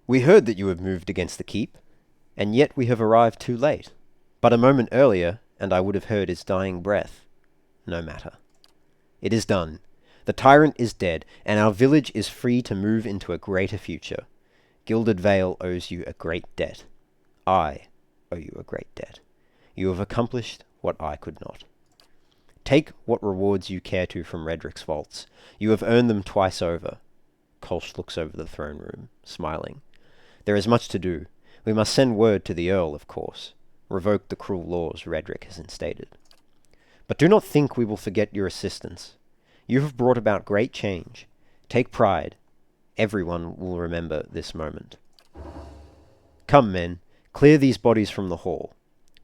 We heard that you have moved against the keep, and yet we have arrived too late. But a moment earlier, and I would have heard his dying breath. No matter. It is done. The tyrant is dead, and our village is free to move into a greater future. Gilded Vale owes you a great debt. I owe you a great debt. You have accomplished what I could not. Take what rewards you care to from Raedric's vaults. You have earned them twice over. Kolsch looks over the throne room, smiling. There is much to do. We must send word to the Earl, of course. Revoke the cruel laws Raedric has instated. But do not think we will forget your assistance. You have brought about great change. Take pride. Everyone will remember this moment. Come, men. Clear these bodies from the hall.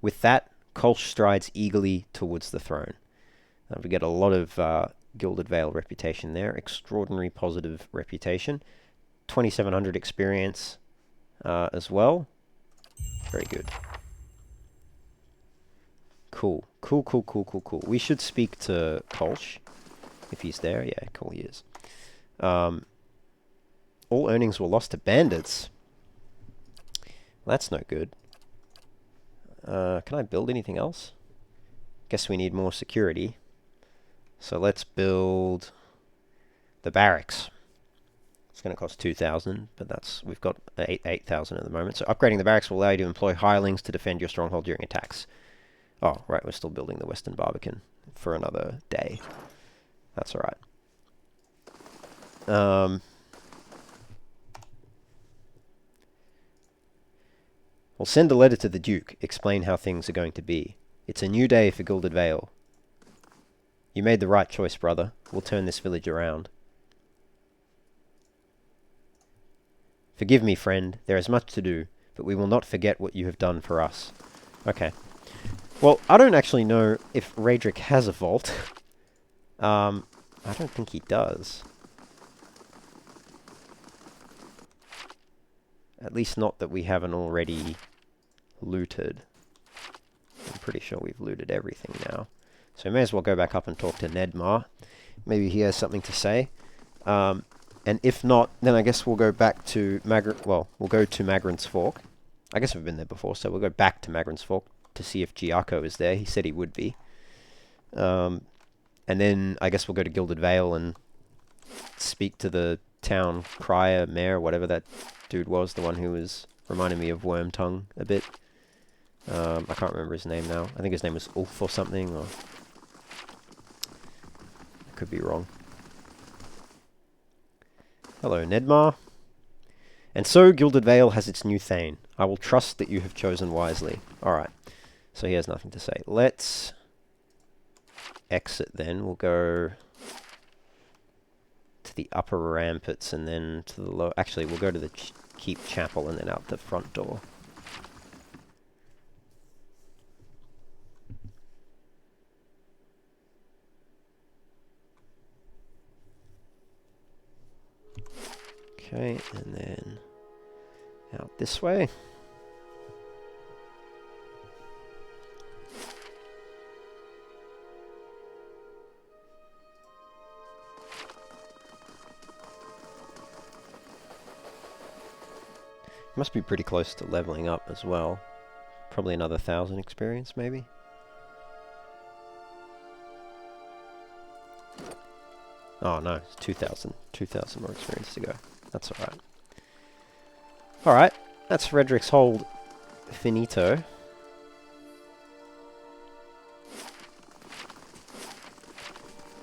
With that, Kolsch strides eagerly towards the throne. We get a lot of Gilded Vale reputation there. Extraordinary positive reputation. 2700 experience as well. Very good. Cool. Cool, cool, cool, cool, cool. We should speak to Kolsch. If he's there. Yeah, cool, he is. All earnings were lost to bandits. That's no good. Can I build anything else? Guess we need more security. So let's build the barracks. It's going to cost 2,000, but we've got 8,000 at the moment. So upgrading the barracks will allow you to employ hirelings to defend your stronghold during attacks. Oh, right, we're still building the Western Barbican for another day. That's all right. We'll send a letter to the Duke, explain how things are going to be. It's a new day for Gilded Vale. You made the right choice, brother. We'll turn this village around. Forgive me, friend. There is much to do, but we will not forget what you have done for us. Okay. Well, I don't actually know if Raedric has a vault. I don't think he does. At least not that we haven't already looted. I'm pretty sure we've looted everything now. So we may as well go back up and talk to Nedmar. Maybe he has something to say. And if not, then I guess we'll go back to we'll go to Magran's Fork. I guess we've been there before, so we'll go back to Magran's Fork to see if Giaco is there. He said he would be. And then I guess we'll go to Gilded Vale and speak to the town crier, mayor, whatever that dude was, the one who was reminding me of Wormtongue a bit. I can't remember his name now. I think his name was Ulf or something, or I could be wrong. Hello, Nedmar. And so Gilded Vale has its new Thane. I will trust that you have chosen wisely. Alright. So he has nothing to say. Let's exit then. We'll go to the upper ramparts and then to the lower... Actually, we'll go to the Keep Chapel and then out the front door. Okay, and then out this way. Must be pretty close to leveling up as well. Probably another 1,000 experience, maybe? Oh no, it's 2,000. 2,000 more experience to go. That's alright. Alright, that's Raedric's hold finito.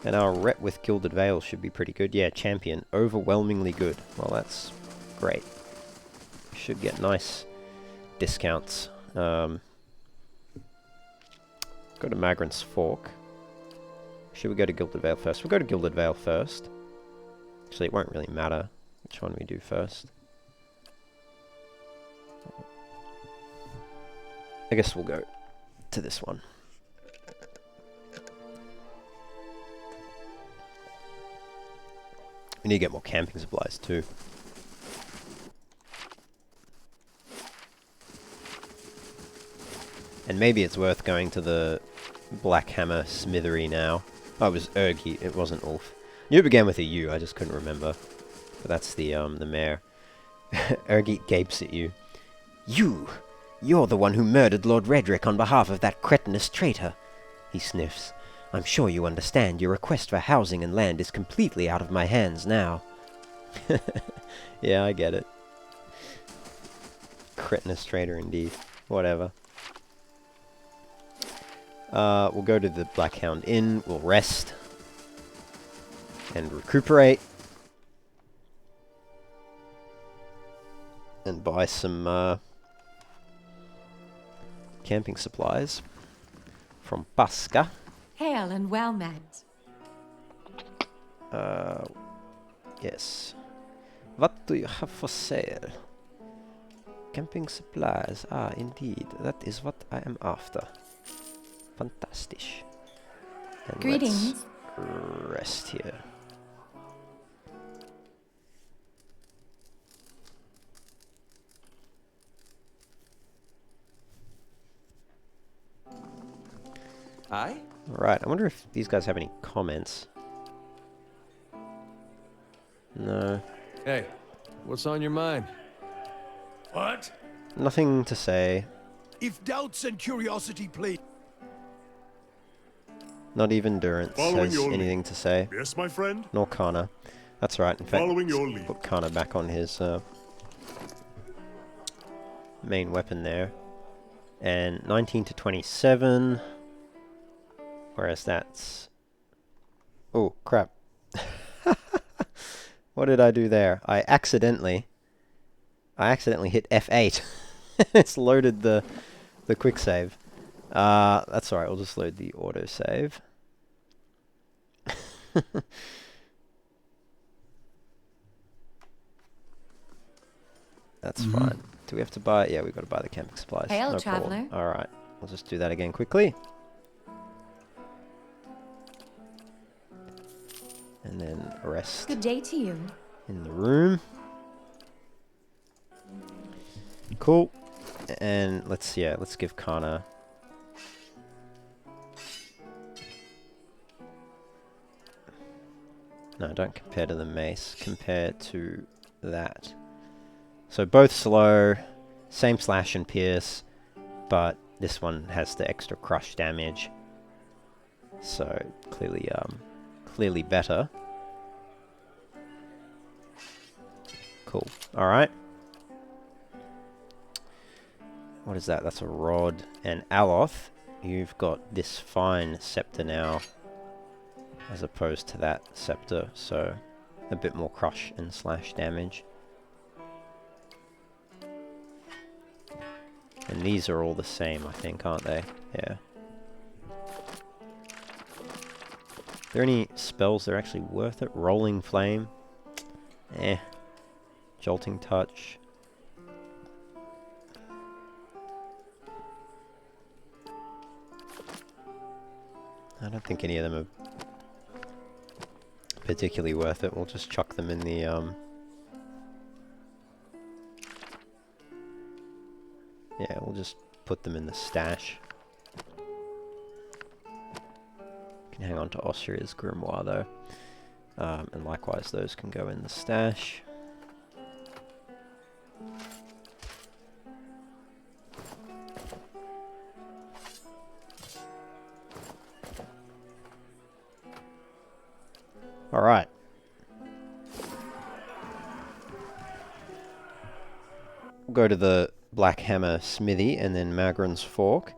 And our rep with Gilded Vale should be pretty good. Yeah, champion. Overwhelmingly good. Well, that's great. Should get nice discounts. Go to Magran's Fork. Should we go to Gilded Vale first? We'll go to Gilded Vale first. Actually, it won't really matter which one we do first. I guess we'll go to this one. We need to get more camping supplies too. And maybe it's worth going to the Black Hammer Smithery now. Oh, it was Ergi, it wasn't Ulf. Knew it began with a U, I just couldn't remember. But that's the mayor. Ergi gapes at you. You're the one who murdered Lord Raedric on behalf of that cretinous traitor. He sniffs. I'm sure you understand your request for housing and land is completely out of my hands now. Yeah, I get it. Cretinous traitor indeed. Whatever. We'll go to the Blackhound Inn, we'll rest and recuperate and buy some camping supplies from Pasca. Hail and well met. Yes. What do you have for sale? Camping supplies. Ah, indeed. That is what I am after. Fantastic. And Greetings. let's rest here. Aye? Right, I wonder if these guys have any comments. No. Hey, what's on your mind? What? Nothing to say. If doubts and curiosity play... Not even Durance Following has your anything to say. Yes, my friend? Nor Kana. That's right, in fact, Following your lead. put Kana back on his main weapon there. And 19 to 27. Whereas that's... Oh, crap. What did I do there? I accidentally hit F8. It's loaded the quick save. That's alright, we'll just load the autosave. That's fine. Do we have to buy it? Yeah, we've got to buy the camping supplies. Hail, No traveler. problem. Alright, we'll just do that again quickly. And then rest Good day to you. in the room. Cool. And let's give Kana... No, don't compare to the mace. Compare to that. So both slow, same slash and pierce, but this one has the extra crush damage. So clearly better. Cool. All right. What is that? That's a rod. And Aloth, you've got this fine scepter now, as opposed to that scepter, so a bit more crush and slash damage. And these are all the same, I think, aren't they? Yeah. Are there any spells that are actually worth it? Rolling Flame? Eh. Jolting Touch. I don't think any of them are particularly worth it. We'll just chuck them in the yeah, we'll just put them in the stash. Can hang on to Austria's Grimoire though. And likewise those can go in the stash. Alright. We'll go to the Black Hammer Smithy and then Magran's Fork.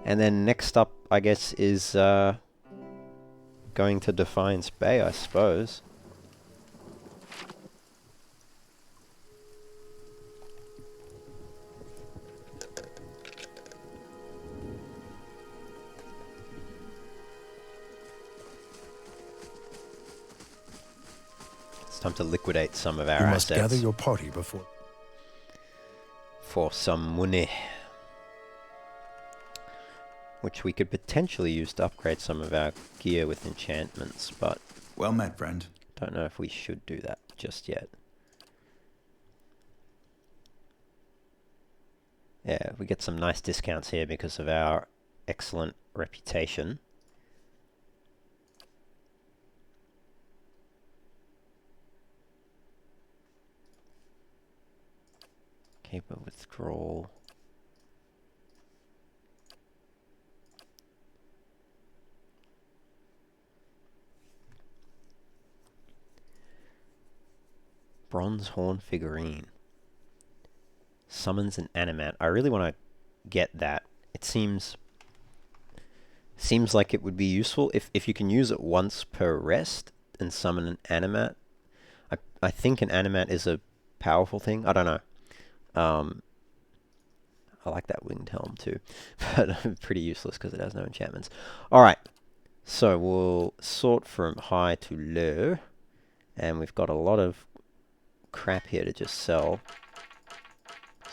And then next up, I guess, is going to Defiance Bay, I suppose. Time to liquidate some of our You must assets gather your party before. for some money, which we could potentially use to upgrade some of our gear with enchantments, but Well met, friend. don't know if we should do that just yet. Yeah, we get some nice discounts here because of our excellent reputation. Caper withdrawal. Bronze horn figurine. Summons an animat. I really want to get that. It seems like it would be useful if you can use it once per rest and summon an animat. I think an animat is a powerful thing. I don't know. I like that winged helm too, but pretty useless because it has no enchantments. Alright, so we'll sort from high to low, and we've got a lot of crap here to just sell.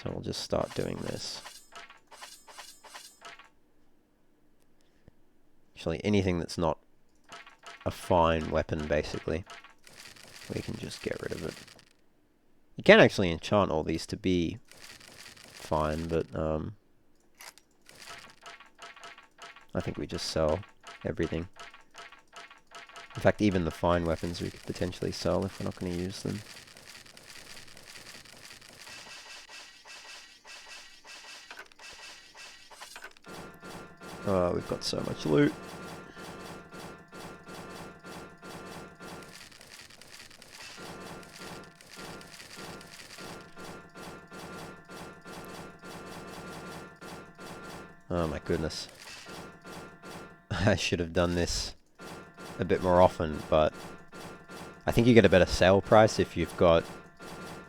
So we'll just start doing this. Actually, anything that's not a fine weapon, basically, we can just get rid of it. You can actually enchant all these to be fine, but I think we just sell everything. In fact, even the fine weapons we could potentially sell if we're not going to use them. Oh, we've got so much loot. Oh my goodness. I should have done this a bit more often, but I think you get a better sale price if you've got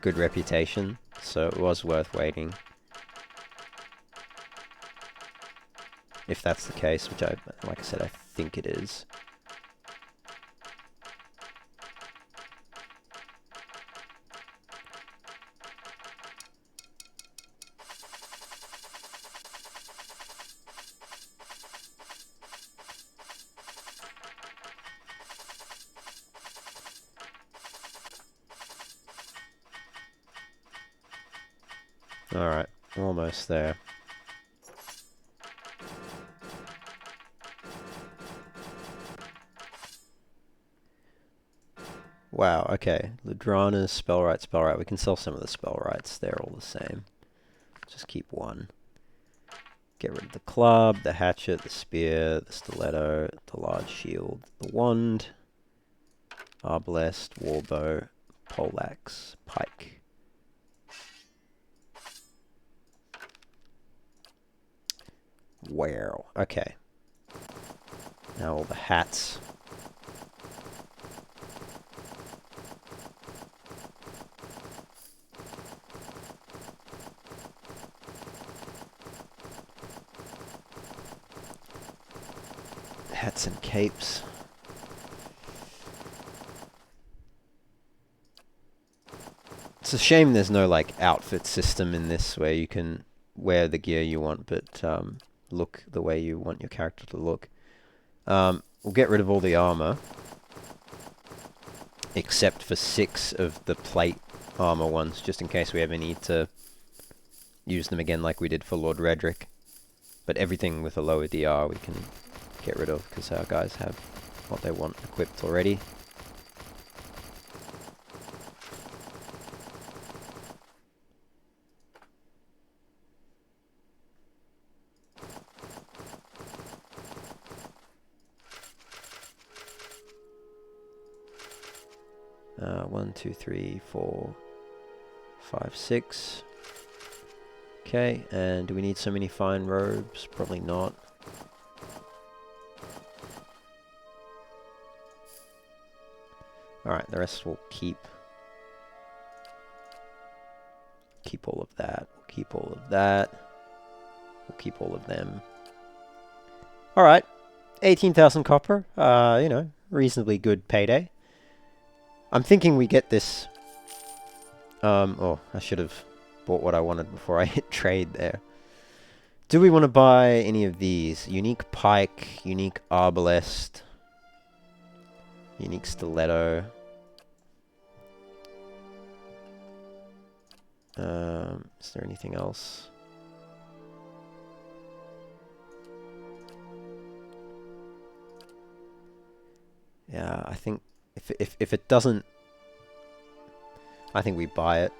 good reputation, so it was worth waiting. If that's the case, which like I said, I think it is. Alright, almost there. Wow, okay. Ludrana's spell right. We can sell some of the spell rights. They're all the same. Just keep one. Get rid of the club, the hatchet, the spear, the stiletto, the large shield, the wand, arbalest, warbow, poleaxe, pike. Wow. Okay. Now all the hats. Hats and capes. It's a shame there's no like outfit system in this where you can wear the gear you want but look the way you want your character to look. We'll get rid of all the armor except for 6 of the plate armor ones, just in case we ever need to use them again like we did for Lord Raedric. But everything with a lower DR we can get rid of because our guys have what they want equipped already. One, two, three, 4, 5, 6. Okay, and do we need so many fine robes? Probably not. Alright, the rest we'll keep. Keep all of that. We'll keep all of that. We'll keep all of them. Alright, 18,000 copper. You know, reasonably good payday. I'm thinking we get this... oh, I should have bought what I wanted before I hit trade there. Do we want to buy any of these? Unique pike, unique arbalest, unique stiletto. Is there anything else? Yeah, I think if it doesn't, I think we buy it.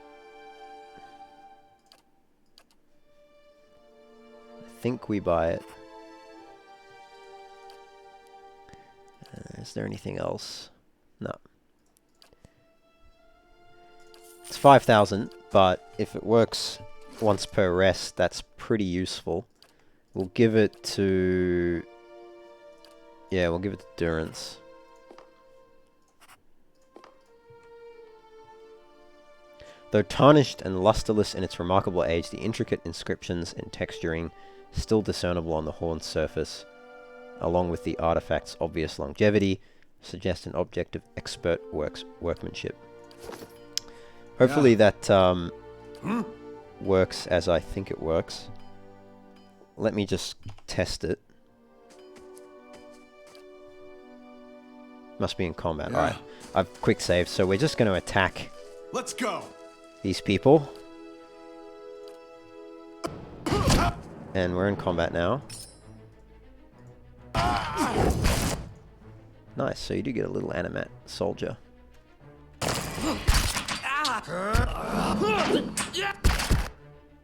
I think we buy it. Is there anything else? No. It's 5,000, but if it works once per rest, that's pretty useful. We'll give it to... Yeah, we'll give it to Durance. Though tarnished and lusterless in its remarkable age, the intricate inscriptions and texturing still discernible on the horn's surface, along with the artifact's obvious longevity, suggest an object of expert workmanship. Hopefully that works as I think it works. Let me just test it. Must be in combat. Yeah. Alright. I've quick saved, so we're just going to attack Let's go. these people. And we're in combat now. Nice, so you do get a little animate soldier.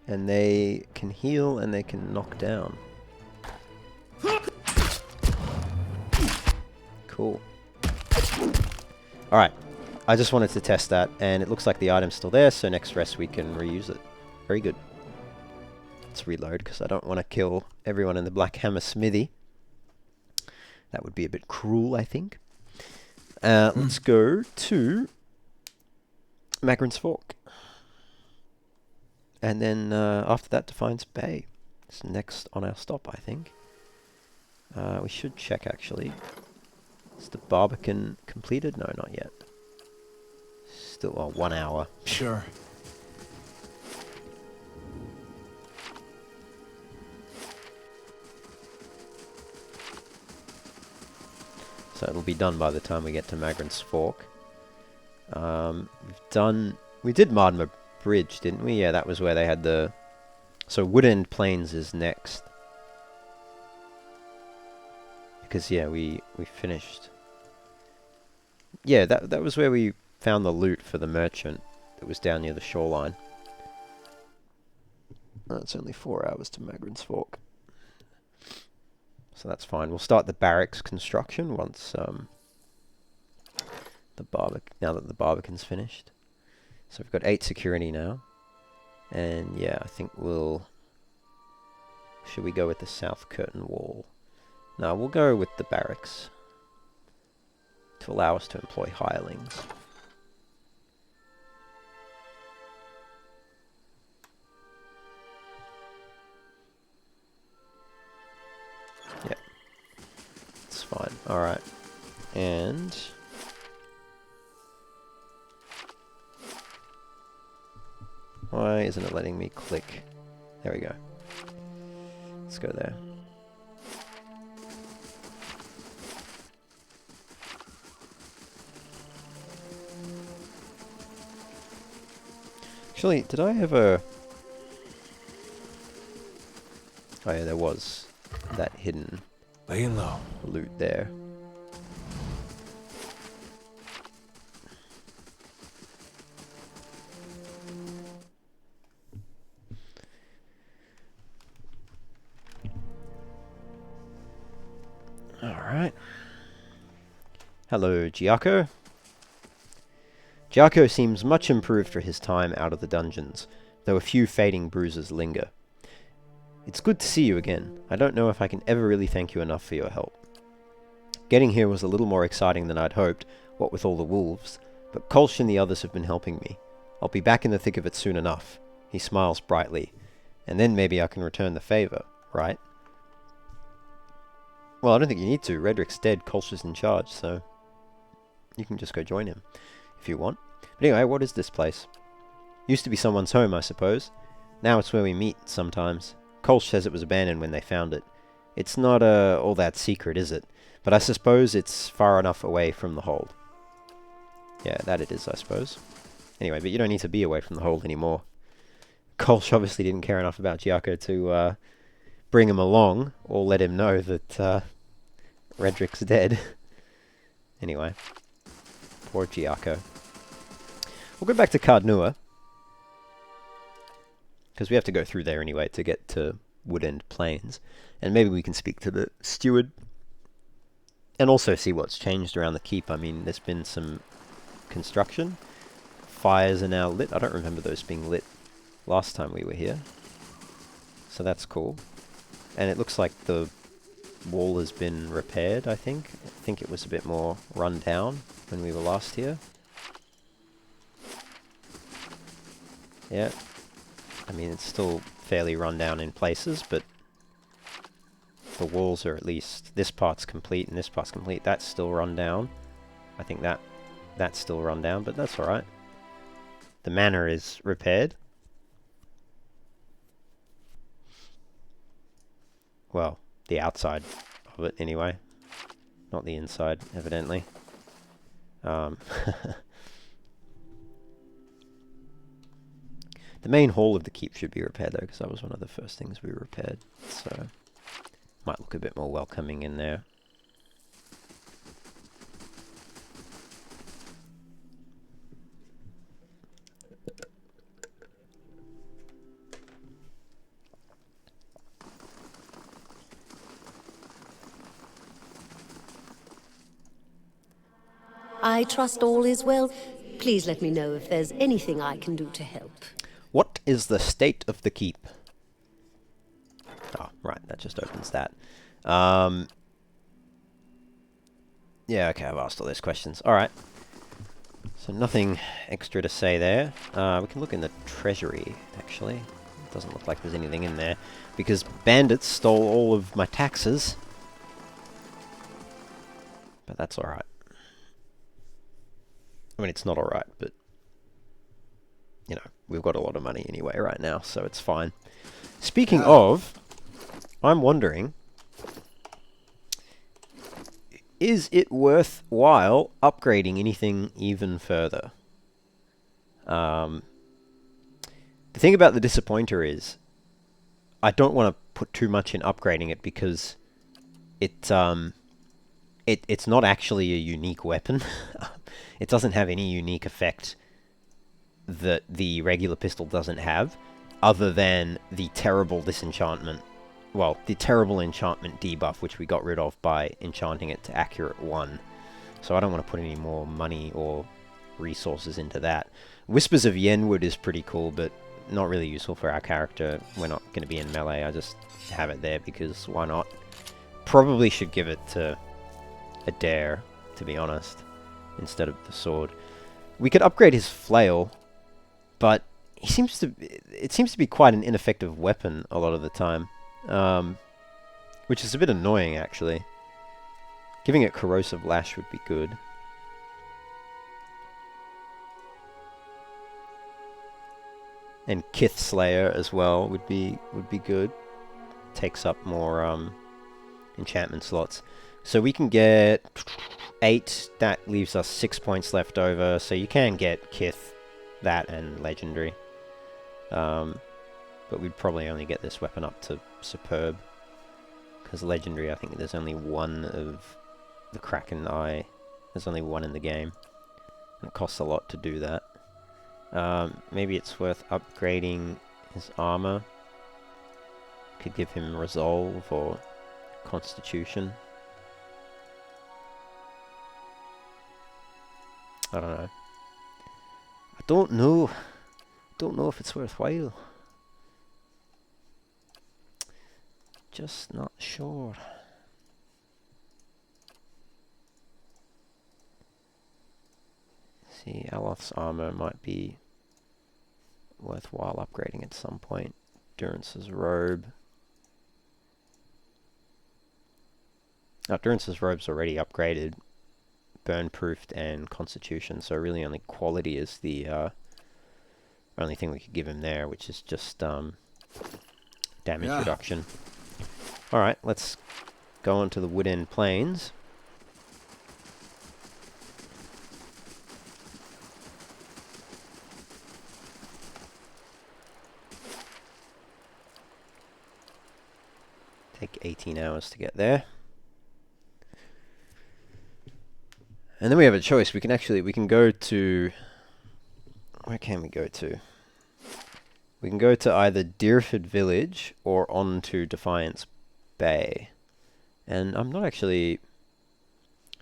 And they can heal and they can knock down. Cool. Alright, I just wanted to test that, and it looks like the item's still there, so next rest we can reuse it. Very good. Let's reload, because I don't want to kill everyone in the Black Hammer Smithy. That would be a bit cruel, I think. Let's go to Magrin's Fork. And then after that, Defiance Bay. It's next on our stop, I think. We should check, actually. Is the Barbican completed? No, not yet. Still 1 hour. Sure. So it'll be done by the time we get to Magrin's Fork. We did Mardmer Bridge, didn't we? Yeah, that was where they had the... So Woodend Plains is next. Because, yeah, we finished... Yeah, that was where we found the loot for the merchant that was down near the shoreline. It's only 4 hours to Magrin's Fork. So that's fine. We'll start the barracks construction once now that the Barbican's finished. So we've got 8 security now. And yeah, I think should we go with the South Curtain Wall? No, we'll go with the barracks to allow us to employ hirelings. Yeah, it's fine. Alright. And why isn't it letting me click? There we go. Let's go there. Actually, did I ever... Oh yeah, there was that hidden Laying low. loot there. Alright. Hello, Giaco. Giaco seems much improved for his time out of the dungeons, though a few fading bruises linger. It's good to see you again. I don't know if I can ever really thank you enough for your help. Getting here was a little more exciting than I'd hoped, what with all the wolves, but Kolsch and the others have been helping me. I'll be back in the thick of it soon enough. He smiles brightly. And then maybe I can return the favor, right? Well, I don't think you need to. Raedric's dead, Kolsch is in charge, so you can just go join him if you want. But anyway, what is this place? Used to be someone's home, I suppose. Now it's where we meet sometimes. Kolsch says it was abandoned when they found it. It's not all that secret, is it? But I suppose it's far enough away from the hold. Yeah, that it is, I suppose. Anyway, but you don't need to be away from the hold anymore. Kolsch obviously didn't care enough about Giaco to bring him along, or let him know that Raedric's dead. Anyway, poor Giaco. We'll go back to Cardnua, because we have to go through there anyway to get to Woodend Plains, and maybe we can speak to the steward, and also see what's changed around the keep. I mean, there's been some construction. Fires are now lit. I don't remember those being lit last time we were here, so that's cool. And it looks like the wall has been repaired, I think. I think it was a bit more run down when we were last here. Yeah. I mean, it's still fairly run down in places, but the walls are at least... This part's complete and this part's complete. That's still run down. I think that's still run down, but that's alright. The manor is repaired. Well, the outside of it, anyway. Not the inside, evidently. The main hall of the keep should be repaired though, because that was one of the first things we repaired. So might look a bit more welcoming in there. I trust all is well. Please let me know if there's anything I can do to help. What is the state of the keep? Oh, right, that just opens that. Yeah, okay, I've asked all those questions. Alright. So nothing extra to say there. We can look in the treasury, actually. It doesn't look like there's anything in there, because bandits stole all of my taxes. But that's alright. I mean, it's not alright, but, you know, we've got a lot of money anyway right now, so it's fine. Speaking of, I'm wondering, is it worthwhile upgrading anything even further? The thing about the Disappointer is, I don't want to put too much in upgrading it because it's not actually a unique weapon. It doesn't have any unique effect that the regular pistol doesn't have, other than the terrible disenchantment. Well, the terrible enchantment debuff, which we got rid of by enchanting it to accurate 1. So I don't want to put any more money or resources into that. Whispers of Yenwood is pretty cool, but not really useful for our character. We're not going to be in melee. I just have it there because why not? Probably should give it to a dare, to be honest, instead of the sword. We could upgrade his flail, but it seems to be quite an ineffective weapon a lot of the time, which is a bit annoying actually. Giving it corrosive lash would be good. And Kith Slayer as well would be good. Takes up more enchantment slots. So we can get 8, that leaves us 6 points left over, so you can get Kith, that, and Legendary. But we'd probably only get this weapon up to Superb, because Legendary, I think there's only one of the Kraken Eye. There's only one in the game, and it costs a lot to do that. Maybe it's worth upgrading his armor. Could give him Resolve or Constitution. I don't know. I don't know. Don't know if it's worthwhile. Just not sure. See, Aloth's armor might be worthwhile upgrading at some point. Durance's robe. Durance's robe's already upgraded. Burn-proofed and Constitution, so really only quality is the only thing we could give him there, which is just damage reduction. Alright, let's go on to the Woodend Plains. Take 18 hours to get there. And then we have a choice. We can go to... Where can we go to? We can go to either Deerford Village or on to Defiance Bay. And I'm not actually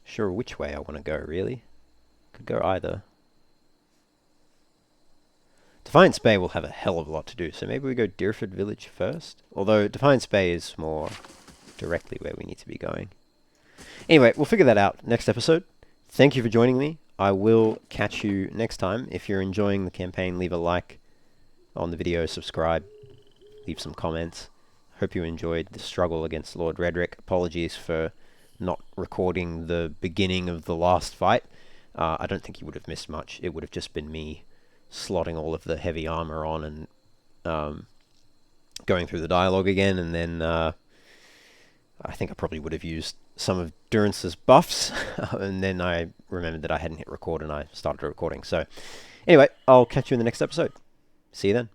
sure which way I want to go, really. Could go either. Defiance Bay will have a hell of a lot to do, so maybe we go Deerford Village first? Although Defiance Bay is more directly where we need to be going. Anyway, we'll figure that out next episode. Thank you for joining me. I will catch you next time. If you're enjoying the campaign, leave a like on the video, subscribe, leave some comments. Hope you enjoyed the struggle against Lord Raedric. Apologies for not recording the beginning of the last fight. I don't think you would have missed much. It would have just been me slotting all of the heavy armor on and going through the dialogue again, and then I I think I probably would have used some of Durance's buffs, and then I remembered that I hadn't hit record and I started recording. So anyway, I'll catch you in the next episode. See you then.